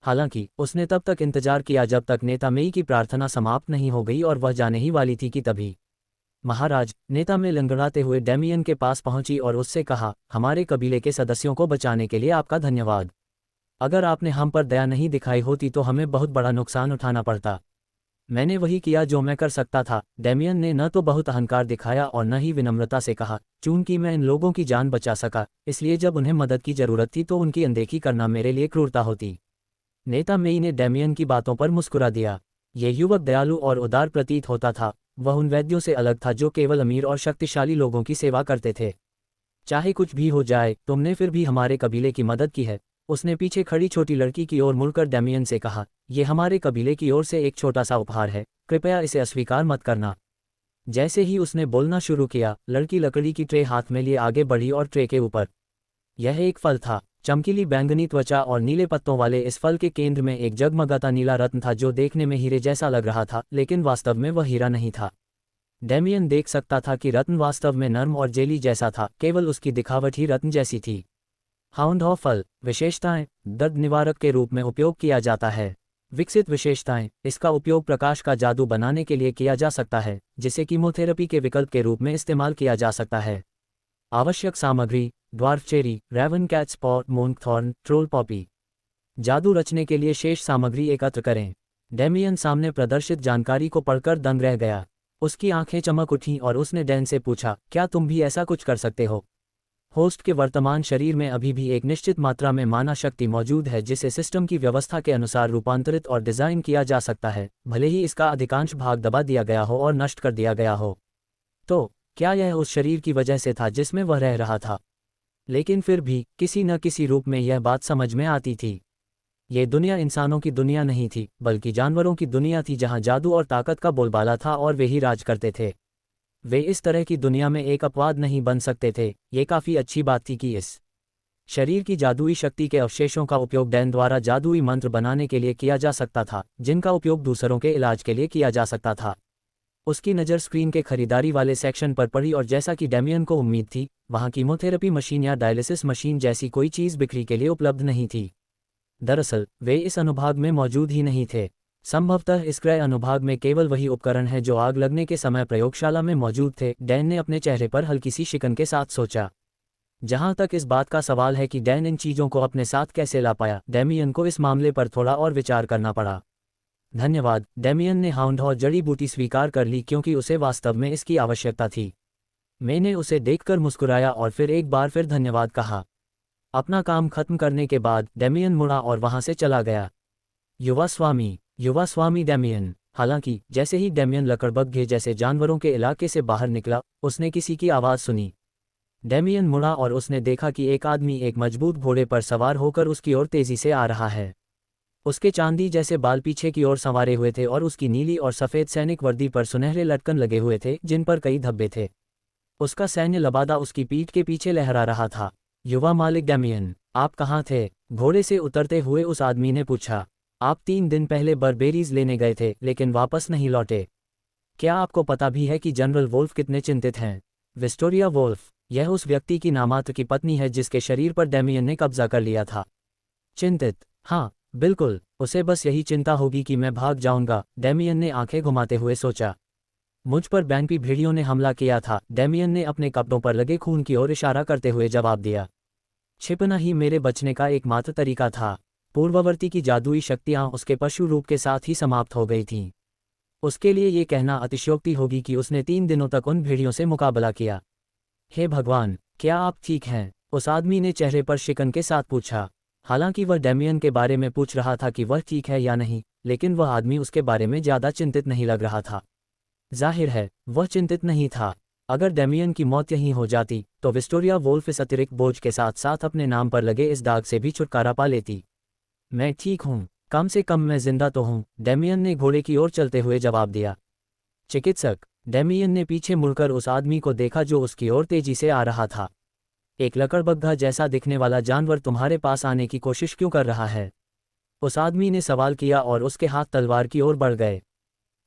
हालांकि उसने तब तक इंतजार किया जब तक नेता मेई की प्रार्थना समाप्त नहीं हो गई और वह जाने ही वाली थी कि तभी महाराज, नेता में लंगड़ाते हुए डेमियन के पास पहुंची और उससे कहा, हमारे कबीले के सदस्यों को बचाने के लिए आपका धन्यवाद। अगर आपने हम पर दया नहीं दिखाई होती तो हमें बहुत बड़ा नुकसान उठाना पड़ता। मैंने वही किया जो मैं कर सकता था। डेमियन ने न तो बहुत अहंकार दिखाया और न ही विनम्रता से कहा, चूंकि मैं इन लोगों की जान बचा सका, इसलिए जब उन्हें मदद की जरूरत थी तो उनकी अनदेखी करना मेरे लिए क्रूरता होती। नेता मेई ने डेमियन की बातों पर मुस्कुरा दिया। ये युवक दयालु और उदार प्रतीत होता था। वह उन वैद्यों से अलग था जो केवल अमीर और शक्तिशाली लोगों की सेवा करते थे। चाहे कुछ भी हो जाए, तुमने फिर भी हमारे कबीले की मदद की है। उसने पीछे खड़ी छोटी लड़की की ओर मुड़कर डेमियन से कहा, यह हमारे कबीले की ओर से एक छोटा सा उपहार है, कृपया इसे अस्वीकार मत करना। जैसे ही उसने बोलना शुरू किया, लड़की लकड़ी की ट्रे हाथ में लिए आगे बढ़ी और ट्रे के ऊपर यह एक फल था। चमकीली बैंगनी त्वचा और नीले पत्तों वाले इस फल के केंद्र में एक जगमगाता नीला रत्न था जो देखने में हीरे जैसा लग रहा था, लेकिन वास्तव में वह हीरा नहीं था। डेमियन देख सकता था कि रत्न वास्तव में नर्म और जेली जैसा था, केवल उसकी दिखावट ही रत्न जैसी थी। हाउंडहॉ फल विशेषताएं। दर्द निवारक के रूप में उपयोग किया जाता है। विकसित विशेषताएं। इसका उपयोग प्रकाश का जादू बनाने के लिए किया जा सकता है, जिसे कीमोथेरेपी के विकल्प के रूप में इस्तेमाल किया जा सकता है। आवश्यक सामग्री, ड्वार्फ चेरी, रेवन कैट्स पॉ, मूंग थॉर्न, ट्रोल पॉपी। जादू रचने के लिए शेष सामग्री एकत्र करें। डेमियन सामने प्रदर्शित जानकारी को पढ़कर दंग रह गया। उसकी आंखें चमक उठीं और उसने डैन से पूछा, क्या तुम भी ऐसा कुछ कर सकते हो? होस्ट के वर्तमान शरीर में अभी भी एक निश्चित मात्रा में माना शक्ति मौजूद है जिसे सिस्टम की व्यवस्था के अनुसार रूपांतरित और डिज़ाइन किया जा सकता है, भले ही इसका अधिकांश भाग दबा दिया गया हो और नष्ट कर दिया गया हो। तो क्या यह उस शरीर की वजह से था जिसमें वह रह रहा था? लेकिन फिर भी किसी न किसी रूप में यह बात समझ में आती थी। ये दुनिया इंसानों की दुनिया नहीं थी, बल्कि जानवरों की दुनिया थी जहां जादू और ताकत का बोलबाला था और वे ही राज करते थे। वे इस तरह की दुनिया में एक अपवाद नहीं बन सकते थे। ये काफ़ी अच्छी बात थी कि इस शरीर की जादुई शक्ति के अवशेषों का उपयोग डैन द्वारा जादुई मंत्र बनाने के लिए किया जा सकता था, जिनका उपयोग दूसरों के इलाज के लिए किया जा सकता था। उसकी नज़र स्क्रीन के खरीदारी वाले सेक्शन पर पड़ी और जैसा कि डेमियन को उम्मीद थी, वहाँ कीमोथेरेपी मशीन या डायलिसिस मशीन जैसी कोई चीज़ बिक्री के लिए उपलब्ध नहीं थी। दरअसल वे इस अनुभाग में मौजूद ही नहीं थे। संभवतः इस क्रय अनुभाग में केवल वही उपकरण है जो आग लगने के समय प्रयोगशाला में मौजूद थे। डैन ने अपने चेहरे पर हल्की सी शिकन के साथ सोचा। जहां तक इस बात का सवाल है कि डैन इन चीज़ों को अपने साथ कैसे ला पाया, डेमियन को इस मामले पर थोड़ा और विचार करना पड़ा। धन्यवाद। डेमियन ने हाउंडहॉ जड़ी बूटी स्वीकार कर ली क्योंकि उसे वास्तव में इसकी आवश्यकता थी। मैंने उसे देखकर मुस्कुराया और फिर एक बार फिर धन्यवाद कहा। अपना काम खत्म करने के बाद डेमियन मुड़ा और वहां से चला गया। युवा स्वामी डेमियन। हालांकि जैसे ही डेमियन लकड़बग्घे जैसे जानवरों के इलाके से बाहर निकला, उसने किसी की आवाज़ सुनी। डेमियन मुड़ा और उसने देखा कि एक आदमी एक मजबूत घोड़े पर सवार होकर उसकी ओर तेजी से आ रहा है। उसके चांदी जैसे बाल पीछे की ओर संवारे हुए थे और उसकी नीली और सफ़ेद सैनिक वर्दी पर सुनहरे लटकन लगे हुए थे जिन पर कई धब्बे थे। उसका सैन्य लबादा उसकी पीठ के पीछे लहरा रहा था। युवा मालिक डेमियन, आप कहाँ थे? घोड़े से उतरते हुए उस आदमी ने पूछा। आप 3 दिन पहले बर्बेरीज लेने गए थे लेकिन वापस नहीं लौटे। क्या आपको पता भी है कि जनरल वोल्फ कितने चिंतित हैं? विस्टोरिया वोल्फ, यह उस व्यक्ति की नामात्र की पत्नी है जिसके शरीर पर डेमियन ने कब्जा कर लिया था। चिंतित? हाँ बिल्कुल, उसे बस यही चिंता होगी कि मैं भाग जाऊंगा, डेमियन ने आंखें घुमाते हुए सोचा। मुझ पर बैंपी भेड़ियों ने हमला किया था, डेमियन ने अपने कपड़ों पर लगे खून की ओर इशारा करते हुए जवाब दिया। छिपना ही मेरे बचने का एकमात्र तरीका था। पूर्ववर्ती की जादुई शक्तियां उसके पशु रूप के साथ ही समाप्त हो गई थीं। उसके लिए ये कहना अतिशयोक्ति होगी कि उसने 3 दिनों तक उन भेड़ियों से मुकाबला किया। हे भगवान, क्या आप ठीक हैं? उस आदमी ने चेहरे पर शिकन के साथ पूछा। हालांकि वह डेमियन के बारे में पूछ रहा था कि वह ठीक है या नहीं, लेकिन वह आदमी उसके बारे में ज़्यादा चिंतित नहीं लग रहा था। जाहिर है वह चिंतित नहीं था। अगर डेमियन की मौत यहीं हो जाती तो विस्टोरिया वोल्फ इस अतिरिक्त बोझ के साथ साथ अपने नाम पर लगे इस दाग से भी छुटकारा पा लेती। मैं ठीक हूँ, कम से कम मैं जिंदा तो हूँ, डेमियन ने घोड़े की ओर चलते हुए जवाब दिया। चिकित्सक। डेमियन ने पीछे मुड़कर उस आदमी को देखा जो उसकी ओर तेजी से आ रहा था। एक लकड़बग्घा जैसा दिखने वाला जानवर तुम्हारे पास आने की कोशिश क्यों कर रहा है? उस आदमी ने सवाल किया और उसके हाथ तलवार की ओर बढ़ गए।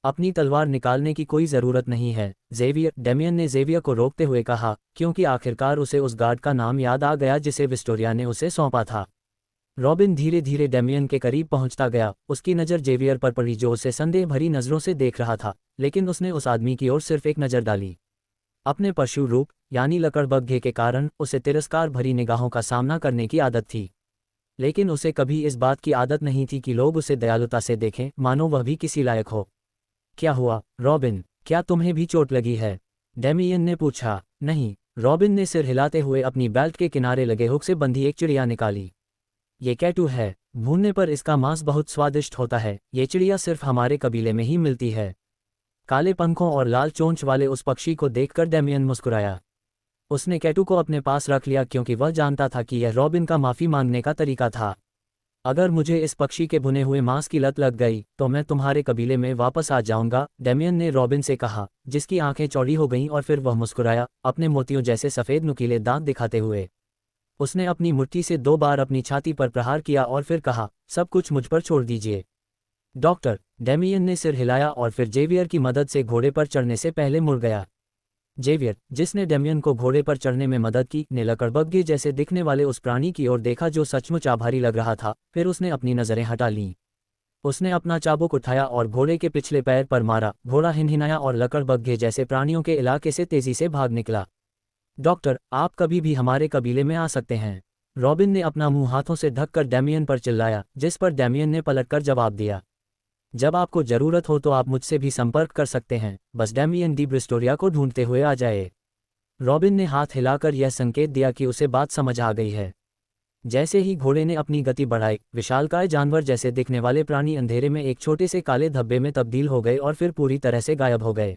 अपनी तलवार निकालने की कोई ज़रूरत नहीं है ज़ेवियर, डेमियन ने ज़ेवियर को रोकते हुए कहा, क्योंकि आखिरकार उसे उस गार्ड का नाम याद आ गया जिसे विस्टोरिया ने उसे सौंपा था। रॉबिन धीरे धीरे डेमियन के करीब पहुंचता गया। उसकी नज़र ज़ेवियर पर पड़ी जो उसे संदेह भरी नज़रों से देख रहा था, लेकिन उसने उस आदमी की ओर सिर्फ एक नज़र डाली। अपने पशु रूप यानी लकड़बग्घे के कारण उसे तिरस्कार भरी निगाहों का सामना करने की आदत थी, लेकिन उसे कभी इस बात की आदत नहीं थी कि लोग उसे दयालुता से देखें, मानो वह भी किसी लायक हो। क्या हुआ, रॉबिन? क्या तुम्हें भी चोट लगी है? डेमियन ने पूछा। नहीं, रॉबिन ने सिर हिलाते हुए अपनी बेल्ट के किनारे लगे हुक से बंधी एक चिड़िया निकाली। ये कैटू है। भूनने पर इसका मांस बहुत स्वादिष्ट होता है। ये चिड़िया सिर्फ हमारे कबीले में ही मिलती है। काले पंखों और लाल चोंच वाले उस पक्षी को देखकर डेमियन मुस्कुराया। उसने कैटू को अपने पास रख लिया क्योंकि वह जानता था कि यह रॉबिन का माफ़ी मांगने का तरीका था। अगर मुझे इस पक्षी के भुने हुए मांस की लत लग गई तो मैं तुम्हारे कबीले में वापस आ जाऊंगा, डेमियन ने रॉबिन से कहा, जिसकी आंखें चौड़ी हो गईं और फिर वह मुस्कुराया, अपने मोतियों जैसे सफ़ेद नुकीले दांत दिखाते हुए। उसने अपनी मुट्ठी से 2 बार अपनी छाती पर प्रहार किया और फिर कहा, सब कुछ मुझ पर छोड़ दीजिए। डॉक्टर, डेमियन ने सिर हिलाया और फिर जेवियर की मदद से घोड़े पर चढ़ने से पहले मुड़ गया। जेवियर, जिसने डेमियन को घोड़े पर चढ़ने में मदद की, ने लकड़बग्घे जैसे दिखने वाले उस प्राणी की ओर देखा जो सचमुच आभारी लग रहा था। फिर उसने अपनी नज़रें हटा लीं। उसने अपना चाबुक उठाया और घोड़े के पिछले पैर पर मारा। घोड़ा हिनहिनाया और लकड़बग्घे जैसे प्राणियों के इलाके से तेजी से भाग निकला। डॉक्टर, आप कभी भी हमारे कबीले में आ सकते हैं। रॉबिन ने अपना मुंह हाथों से ढककर डेमियन पर चिल्लाया, जिस पर डेमियन ने पलटकर जवाब दिया, जब आपको ज़रूरत हो तो आप मुझसे भी संपर्क कर सकते हैं, बस डेमियन डी ब्रिस्टोरिया को ढूंढते हुए आ जाए। रॉबिन ने हाथ हिलाकर यह संकेत दिया कि उसे बात समझ आ गई है। जैसे ही घोड़े ने अपनी गति बढ़ाई, विशालकाय जानवर जैसे दिखने वाले प्राणी अंधेरे में एक छोटे से काले धब्बे में तब्दील हो गए और फिर पूरी तरह से गायब हो गए।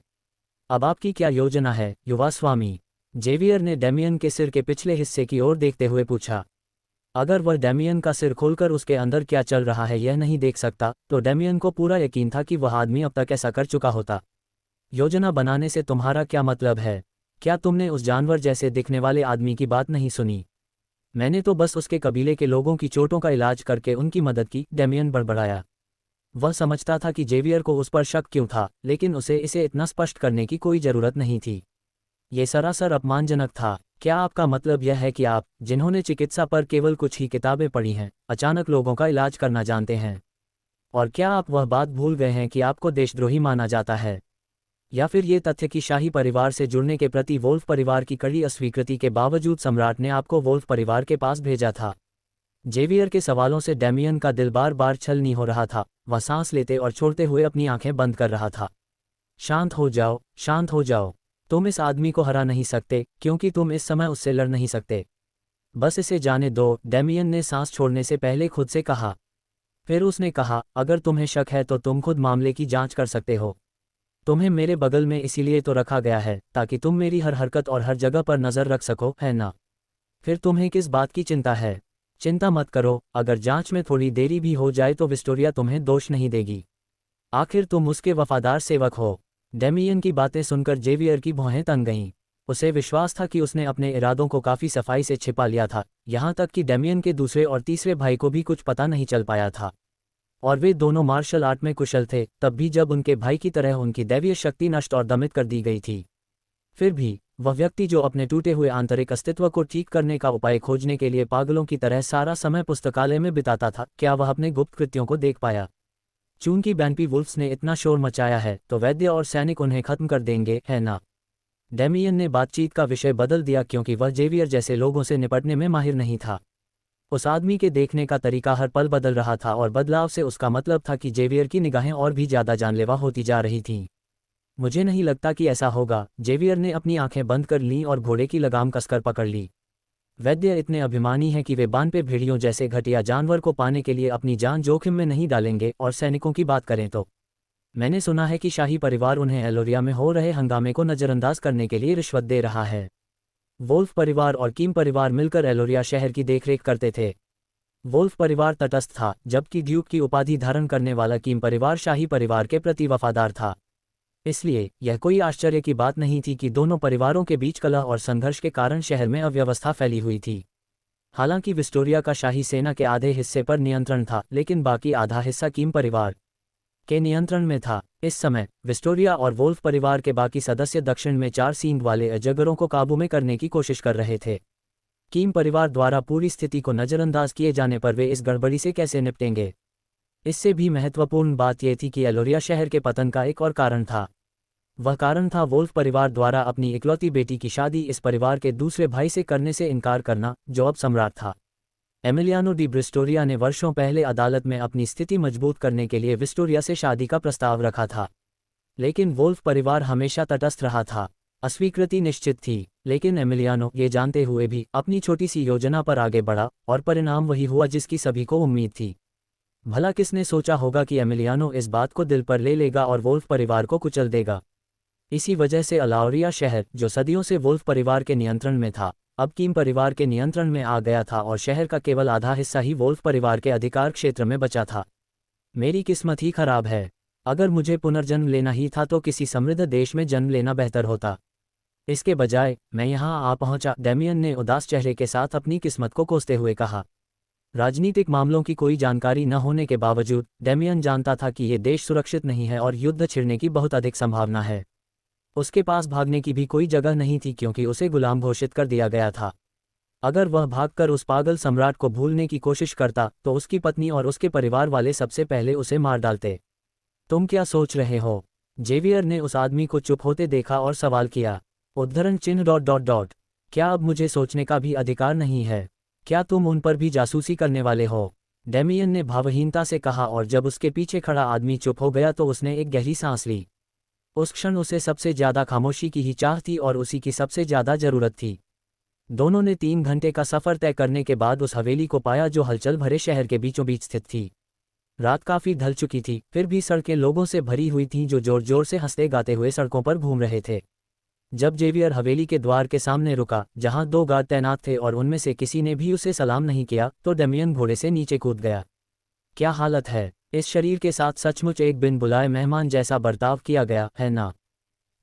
अब आपकी क्या योजना है, युवा स्वामी? जेवियर ने डेमियन के सिर के पिछले हिस्से की ओर देखते हुए पूछा। अगर वह डेमियन का सिर खोलकर उसके अंदर क्या चल रहा है यह नहीं देख सकता, तो डेमियन को पूरा यकीन था कि वह आदमी अब तक ऐसा कर चुका होता। योजना बनाने से तुम्हारा क्या मतलब है? क्या तुमने उस जानवर जैसे दिखने वाले आदमी की बात नहीं सुनी? मैंने तो बस उसके कबीले के लोगों की चोटों का इलाज करके उनकी मदद की, डेमियन बड़बड़ाया। वह समझता था कि जेवियर को उस पर शक क्यों था, लेकिन उसे इसे इतना स्पष्ट करने की कोई ज़रूरत नहीं थी। ये सरासर अपमानजनक था। क्या आपका मतलब यह है कि आप, जिन्होंने चिकित्सा पर केवल कुछ ही किताबें पढ़ी हैं, अचानक लोगों का इलाज करना जानते हैं? और क्या आप वह बात भूल गए हैं कि आपको देशद्रोही माना जाता है? या फिर ये तथ्य कि शाही परिवार से जुड़ने के प्रति वोल्फ परिवार की कड़ी अस्वीकृति के बावजूद सम्राट ने आपको वोल्फ परिवार के पास भेजा था? जेवियर के सवालों से डेमियन का दिल बार बार छलनी हो रहा था। वह सांस लेते और छोड़ते हुए अपनी आंखें बंद कर रहा था। शांत हो जाओ, शांत हो जाओ। तुम इस आदमी को हरा नहीं सकते, क्योंकि तुम इस समय उससे लड़ नहीं सकते। बस इसे जाने दो, डेमियन ने सांस छोड़ने से पहले खुद से कहा। फिर उसने कहा, अगर तुम्हें शक है तो तुम खुद मामले की जांच कर सकते हो। तुम्हें मेरे बगल में इसीलिए तो रखा गया है ताकि तुम मेरी हर हरकत और हर जगह पर नज़र रख सको, है ना? फिर तुम्हें किस बात की चिंता है? चिंता मत करो, अगर जांच में थोड़ी देरी भी हो जाए तो विस्टोरिया तुम्हें दोष नहीं देगी। आखिर तुम उसके वफादार सेवक हो। डेमियन की बातें सुनकर जेवियर की भौहें तन गईं। उसे विश्वास था कि उसने अपने इरादों को काफ़ी सफाई से छिपा लिया था, यहाँ तक कि डेमियन के दूसरे और तीसरे भाई को भी कुछ पता नहीं चल पाया था। और वे दोनों मार्शल आर्ट में कुशल थे, तब भी जब उनके भाई की तरह उनकी दैवीय शक्ति नष्ट और दमित कर दी गई थी। फिर भी वह व्यक्ति जो अपने टूटे हुए आंतरिक अस्तित्व को ठीक करने का उपाय खोजने के लिए पागलों की तरह सारा समय पुस्तकालय में बिताता था, क्या वह अपने गुप्त कृत्यों को देख पाया? चूंकि बैंपी वुल्फ्स ने इतना शोर मचाया है तो वैद्य और सैनिक उन्हें खत्म कर देंगे, है ना? डेमियन ने बातचीत का विषय बदल दिया क्योंकि वह जेवियर जैसे लोगों से निपटने में माहिर नहीं था। उस आदमी के देखने का तरीका हर पल बदल रहा था और बदलाव से उसका मतलब था कि जेवियर की निगाहें और भी ज़्यादा जानलेवा होती जा रही थीं। मुझे नहीं लगता कि ऐसा होगा, जेवियर ने अपनी आंखें बंद कर लीं और घोड़े की लगाम कसकर पकड़ ली। वैद्य इतने अभिमानी हैं कि वे बान पे भेड़ियों जैसे घटिया जानवर को पाने के लिए अपनी जान जोखिम में नहीं डालेंगे, और सैनिकों की बात करें तो मैंने सुना है कि शाही परिवार उन्हें एलोरिया में हो रहे हंगामे को नज़रअंदाज करने के लिए रिश्वत दे रहा है। वोल्फ परिवार और कीम परिवार मिलकर एलोरिया शहर की देखरेख करते थे। वोल्फ परिवार तटस्थ था, जबकि ड्यूक की उपाधि धारण करने वाला कीम परिवार शाही परिवार के प्रति वफादार था। इसलिए यह कोई आश्चर्य की बात नहीं थी कि दोनों परिवारों के बीच कलह और संघर्ष के कारण शहर में अव्यवस्था फैली हुई थी। हालांकि विस्टोरिया का शाही सेना के आधे हिस्से पर नियंत्रण था, लेकिन बाकी आधा हिस्सा कीम परिवार के नियंत्रण में था। इस समय विस्टोरिया और वोल्फ परिवार के बाकी सदस्य दक्षिण में 4 सींग वाले अजगरों को काबू में करने की कोशिश कर रहे थे। कीम परिवार द्वारा पूरी स्थिति को नज़रअंदाज किए जाने पर वे इस गड़बड़ी से कैसे निपटेंगे? इससे भी महत्वपूर्ण बात यह थी कि एलोरिया शहर के पतन का एक और कारण था। वह कारण था वोल्फ परिवार द्वारा अपनी इकलौती बेटी की शादी इस परिवार के दूसरे भाई से करने से इनकार करना, जो अब सम्राट था। एमिलियानो डी ब्रिस्टोरिया ने वर्षों पहले अदालत में अपनी स्थिति मजबूत करने के लिए विस्टोरिया से शादी का प्रस्ताव रखा था। लेकिन वोल्फ परिवार हमेशा तटस्थ रहा था। अस्वीकृति निश्चित थी, लेकिन एमिलियानो ये जानते हुए भी अपनी छोटी सी योजना पर आगे बढ़ा और परिणाम वही हुआ जिसकी सभी को उम्मीद थी। भला किसने सोचा होगा कि एमिलियानो इस बात को दिल पर ले लेगा और वोल्फ परिवार को कुचल देगा। इसी वजह से अलाउरिया शहर, जो सदियों से वोल्फ परिवार के नियंत्रण में था, अब कीम परिवार के नियंत्रण में आ गया था और शहर का केवल आधा हिस्सा ही वोल्फ परिवार के अधिकार क्षेत्र में बचा था। मेरी किस्मत ही खराब है। अगर मुझे पुनर्जन्म लेना ही था तो किसी समृद्ध देश में जन्म लेना बेहतर होता। इसके बजाय मैं यहाँ आ पहुंचा, डेमियन ने उदास चेहरे के साथ अपनी किस्मत को कोसते हुए कहा। राजनीतिक मामलों की कोई जानकारी न होने के बावजूद डेमियन जानता था कि ये देश सुरक्षित नहीं है और युद्ध छिड़ने की बहुत अधिक संभावना है। उसके पास भागने की भी कोई जगह नहीं थी क्योंकि उसे गुलाम घोषित कर दिया गया था। अगर वह भागकर उस पागल सम्राट को भूलने की कोशिश करता तो उसकी पत्नी और उसके परिवार वाले सबसे पहले उसे मार डालते। तुम क्या सोच रहे हो? जेवियर ने उस आदमी को चुप होते देखा और सवाल किया। उद्धरण चिन्ह ... क्या अब मुझे सोचने का भी अधिकार नहीं है? क्या तुम उन पर भी जासूसी करने वाले हो? डेमियन ने भावहीनता से कहा और जब उसके पीछे खड़ा आदमी चुप हो गया तो उसने एक गहरी सांस ली। उस क्षण उसे सबसे ज्यादा खामोशी की ही चाह थी और उसी की सबसे ज्यादा जरूरत थी। दोनों ने 3 घंटे का सफर तय करने के बाद उस हवेली को पाया जो हलचल भरे शहर के बीचों बीच स्थित थी। रात काफी ढल चुकी थी, फिर भी सड़कें लोगों से भरी हुई थीं जो जोर जोर से हंसते गाते हुए सड़कों पर घूम रहे थे। जब जेवियर हवेली के द्वार के सामने रुका, जहां 2 गार्ड तैनात थे और उनमें से किसी ने भी उसे सलाम नहीं किया, तो डेमियन घोड़े से नीचे कूद गया। क्या हालत है? इस शरीर के साथ सचमुच एक बिन बुलाए मेहमान जैसा बर्ताव किया गया है ना?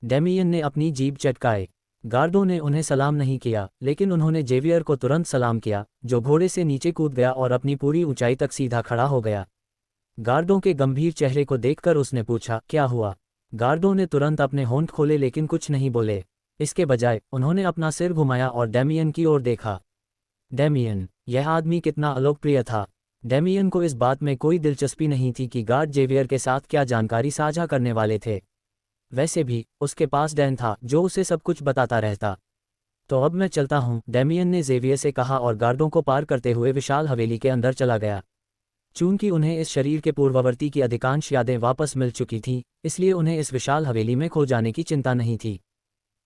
डेमियन ने अपनी जीभ चटकाए। गार्डों ने उन्हें सलाम नहीं किया, लेकिन उन्होंने जेवियर को तुरंत सलाम किया, जो घोड़े से नीचे कूद गया और अपनी पूरी ऊंचाई तक सीधा खड़ा हो गया। गार्डों के गंभीर चेहरे को देखकर उसने पूछा, क्या हुआ? गार्डों ने तुरंत अपने होंठ खोले लेकिन कुछ नहीं बोले। इसके बजाय उन्होंने अपना सिर घुमाया और डेमियन की ओर देखा। डेमियन, यह आदमी कितना अलोकप्रिय था। डेमियन को इस बात में कोई दिलचस्पी नहीं थी कि गार्ड जेवियर के साथ क्या जानकारी साझा करने वाले थे। वैसे भी उसके पास डैन था जो उसे सब कुछ बताता रहता। तो अब मैं चलता हूँ, डेमियन ने जेवियर से कहा और गार्डों को पार करते हुए विशाल हवेली के अंदर चला गया। चूंकि उन्हें इस शरीर के पूर्ववर्ती की अधिकांश यादें वापस मिल चुकी थीं, इसलिए उन्हें इस विशाल हवेली में खो जाने की चिंता नहीं थी।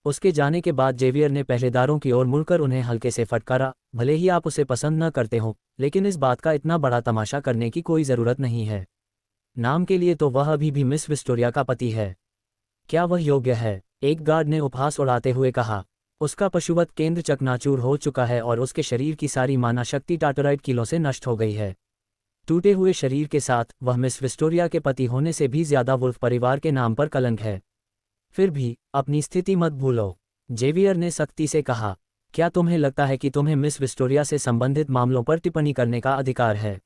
उसके जाने के बाद जेवियर ने पहरेदारों की ओर मुड़कर उन्हें हल्के से फटकारा, भले ही आप उसे पसंद न करते हो, लेकिन इस बात का इतना बड़ा तमाशा करने की कोई ज़रूरत नहीं है। नाम के लिए तो वह अभी भी मिस विक्टोरिया का पति है। क्या वह योग्य है? एक गार्ड ने उपहास उड़ाते हुए कहा। उसका पशुवत केंद्र चकनाचूर हो चुका है और उसके शरीर की सारी माना शक्ति टाटराइट कीलों से नष्ट हो गई है। टूटे हुए शरीर के साथ वह मिस विक्टोरिया के पति होने से भी ज्यादा वुल्फ परिवार के नाम पर कलंक है। फिर भी अपनी स्थिति मत भूलो, जेवियर ने सख्ती से कहा। क्या तुम्हें लगता है कि तुम्हें मिस विक्टोरिया से संबंधित मामलों पर टिप्पणी करने का अधिकार है?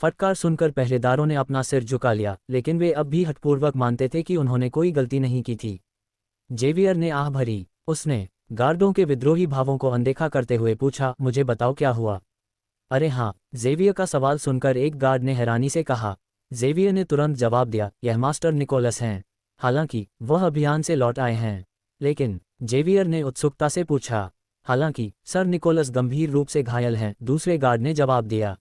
फटकार सुनकर पहरेदारों ने अपना सिर झुका लिया, लेकिन वे अब भी हठपूर्वक मानते थे कि उन्होंने कोई गलती नहीं की थी। जेवियर ने आह भरी। उसने गार्डों के विद्रोही भावों को अनदेखा करते हुए पूछा, मुझे बताओ क्या हुआ? अरे हाँ, जेवियर का सवाल सुनकर एक गार्ड ने हैरानी से कहा। जेवियर ने तुरंत जवाब दिया, यह मास्टर निकोलस हैं। हालांकि वह अभियान से लौट आए हैं। लेकिन जेवियर ने उत्सुकता से पूछा। हालांकि सर निकोलस गंभीर रूप से घायल हैं, दूसरे गार्ड ने जवाब दिया।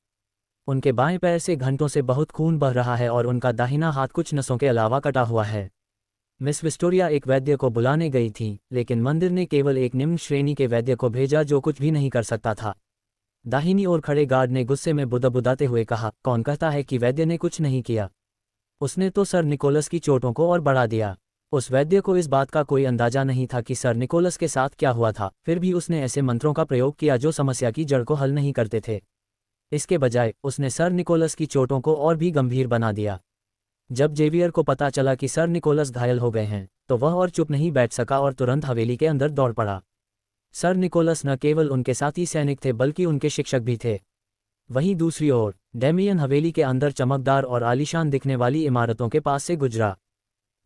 उनके बाएं पैर से घंटों से बहुत खून बह रहा है और उनका दाहिना हाथ कुछ नसों के अलावा कटा हुआ है। मिस विक्टोरिया एक वैद्य को बुलाने गई थी, लेकिन मंदिर ने केवल एक निम्न श्रेणी के वैद्य को भेजा जो कुछ भी नहीं कर सकता था। दाहिनी ओर खड़े गार्ड ने गुस्से में बुदबुदाते हुए कहा, कौन कहता है कि वैद्य ने कुछ नहीं किया? उसने तो सर निकोलस की चोटों को और बढ़ा दिया। उस वैद्य को इस बात का कोई अंदाजा नहीं था कि सर निकोलस के साथ क्या हुआ था, फिर भी उसने ऐसे मंत्रों का प्रयोग किया जो समस्या की जड़ को हल नहीं करते थे। इसके बजाय उसने सर निकोलस की चोटों को और भी गंभीर बना दिया। जब जेवियर को पता चला कि सर निकोलस घायल हो गए हैं, तो वह और चुप नहीं बैठ सका और तुरंत हवेली के अंदर दौड़ पड़ा। सर निकोलस न केवल उनके साथी सैनिक थे बल्कि उनके शिक्षक भी थे। वहीं दूसरी ओर डेमियन हवेली के अंदर चमकदार और आलीशान दिखने वाली इमारतों के पास से गुजरा।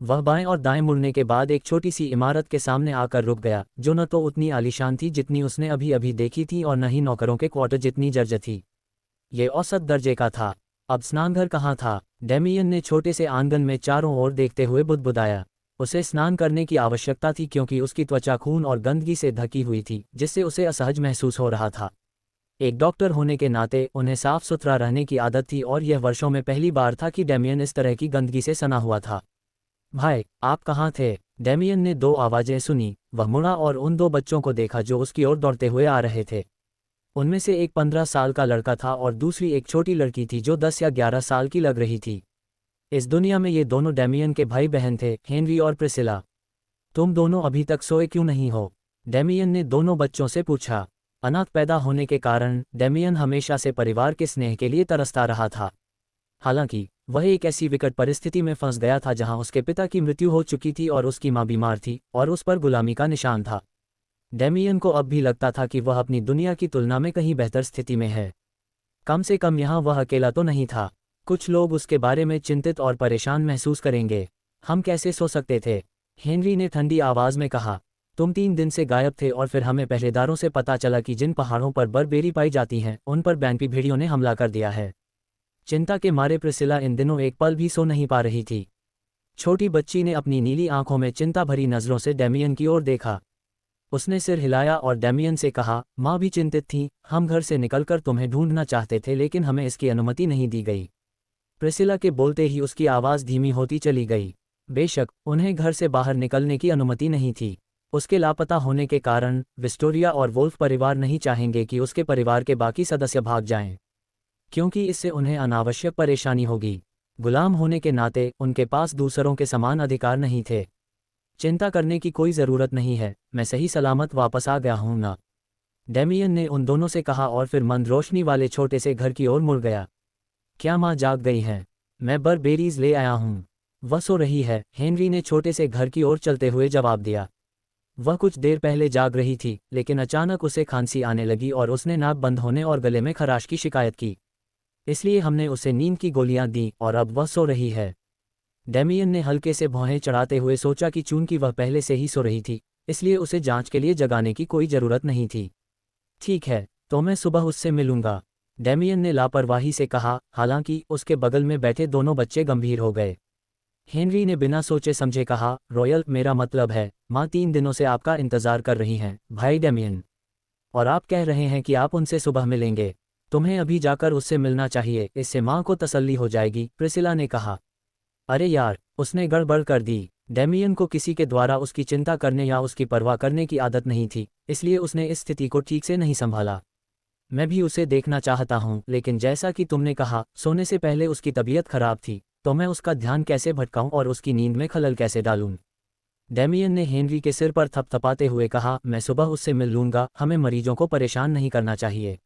वह बाएं और दाएं मुड़ने के बाद एक छोटी सी इमारत के सामने आकर रुक गया, जो न तो उतनी आलीशान थी जितनी उसने अभी अभी देखी थी और न ही नौकरों के क्वार्टर जितनी जर्जर थी। ये औसत दर्जे का था। अब स्नानघर कहाँ था? डेमियन ने छोटे से आंगन में चारों ओर देखते हुए बुदबुदाया। उसे स्नान करने की आवश्यकता थी क्योंकि उसकी त्वचा खून और गंदगी से ढकी हुई थी, जिससे उसे असहज महसूस हो रहा था। एक डॉक्टर होने के नाते उन्हें साफ सुथरा रहने की आदत थी और यह वर्षों में पहली बार था कि डेमियन इस तरह की गंदगी से सना हुआ था। भाई, आप कहाँ थे? डेमियन ने दो आवाज़ें सुनी। वह मुड़ा और उन दो बच्चों को देखा जो उसकी ओर दौड़ते हुए आ रहे थे। उनमें से एक 15 साल का लड़का था और दूसरी एक छोटी लड़की थी जो 10 या 11 साल की लग रही थी। इस दुनिया में ये दोनों डेमियन के भाई बहन थे, हेनरी और प्रिसिला। तुम दोनों अभी तक सोए क्यों नहीं हो? डेमियन ने दोनों बच्चों से पूछा। अनाथ पैदा होने के कारण डेमियन हमेशा से परिवार के स्नेह के लिए तरसता रहा था। हालांकि वह एक ऐसी विकट परिस्थिति में फंस गया था जहां उसके पिता की मृत्यु हो चुकी थी और उसकी मां बीमार थी और उस पर गुलामी का निशान था। डेमियन को अब भी लगता था कि वह अपनी दुनिया की तुलना में कहीं बेहतर स्थिति में है। कम से कम यहाँ वह अकेला तो नहीं था। कुछ लोग उसके बारे में चिंतित और परेशान महसूस करेंगे। हम कैसे सो सकते थे? हेनरी ने ठंडी आवाज़ में कहा। तुम 3 दिन से गायब थे और फिर हमें पहरेदारों से पता चला कि जिन पहाड़ों पर बर्फबेरी पाई जाती हैं उन पर बैंपी भेड़ियों ने हमला कर दिया है। चिंता के मारे प्रिसिला इन दिनों एक पल भी सो नहीं पा रही थी। छोटी बच्ची ने अपनी नीली आंखों में चिंता भरी नज़रों से डेमियन की ओर देखा। उसने सिर हिलाया और डेमियन से कहा, माँ भी चिंतित थी। हम घर से निकलकर तुम्हें ढूंढना चाहते थे लेकिन हमें इसकी अनुमति नहीं दी गई। प्रिसिला के बोलते ही उसकी आवाज़ धीमी होती चली गई। बेशक उन्हें घर से बाहर निकलने की अनुमति नहीं थी। उसके लापता होने के कारण विस्टोरिया और वोल्फ परिवार नहीं चाहेंगे कि उसके परिवार के बाकी सदस्य भाग जाएं, क्योंकि इससे उन्हें अनावश्यक परेशानी होगी। गुलाम होने के नाते उनके पास दूसरों के समान अधिकार नहीं थे। चिंता करने की कोई ज़रूरत नहीं है, मैं सही सलामत वापस आ गया हूँ ना, डेमियन ने उन दोनों से कहा और फिर मंद रोशनी वाले छोटे से घर की ओर मुड़ गया। क्या माँ जाग गई हैं? मैं बर्फबेरीज ले आया हूँ। वह सो रही है, हेनरी ने छोटे से घर की ओर चलते हुए जवाब दिया। वह कुछ देर पहले जाग रही थी लेकिन अचानक उसे खांसी आने लगी और उसने नाक बंद होने और गले में खराश की शिकायत की। इसलिए हमने उसे नींद की गोलियां दी और अब वह सो रही है। डेमियन ने हल्के से भौहें चढ़ाते हुए सोचा कि चूंकि वह पहले से ही सो रही थी इसलिए उसे जांच के लिए जगाने की कोई ज़रूरत नहीं थी। ठीक है, तो मैं सुबह उससे मिलूंगा, डेमियन ने लापरवाही से कहा। हालांकि उसके बगल में बैठे दोनों बच्चे गंभीर हो गए। हेनरी ने बिना सोचे समझे कहा, रॉयल, मेरा मतलब है माँ 3 दिनों से आपका इंतज़ार कर रही हैं, भाई डेमियन। और आप कह रहे हैं कि आप उनसे सुबह मिलेंगे। तुम्हें अभी जाकर उससे मिलना चाहिए, इससे माँ को तसल्ली हो जाएगी, प्रिसिला ने कहा। अरे यार, उसने गड़बड़ कर दी। डेमियन को किसी के द्वारा उसकी चिंता करने या उसकी परवाह करने की आदत नहीं थी, इसलिए उसने इस स्थिति को ठीक से नहीं संभाला। मैं भी उसे देखना चाहता हूँ लेकिन जैसा कि तुमने कहा सोने से पहले उसकी तबीयत खराब थी, तो मैं उसका ध्यान कैसे भटकाऊं और उसकी नींद में खलल कैसे डालूं? डेमियन ने हेनरी के सिर पर थपथपाते हुए कहा, मैं सुबह उससे मिल लूंगा, हमें मरीजों को परेशान नहीं करना चाहिए।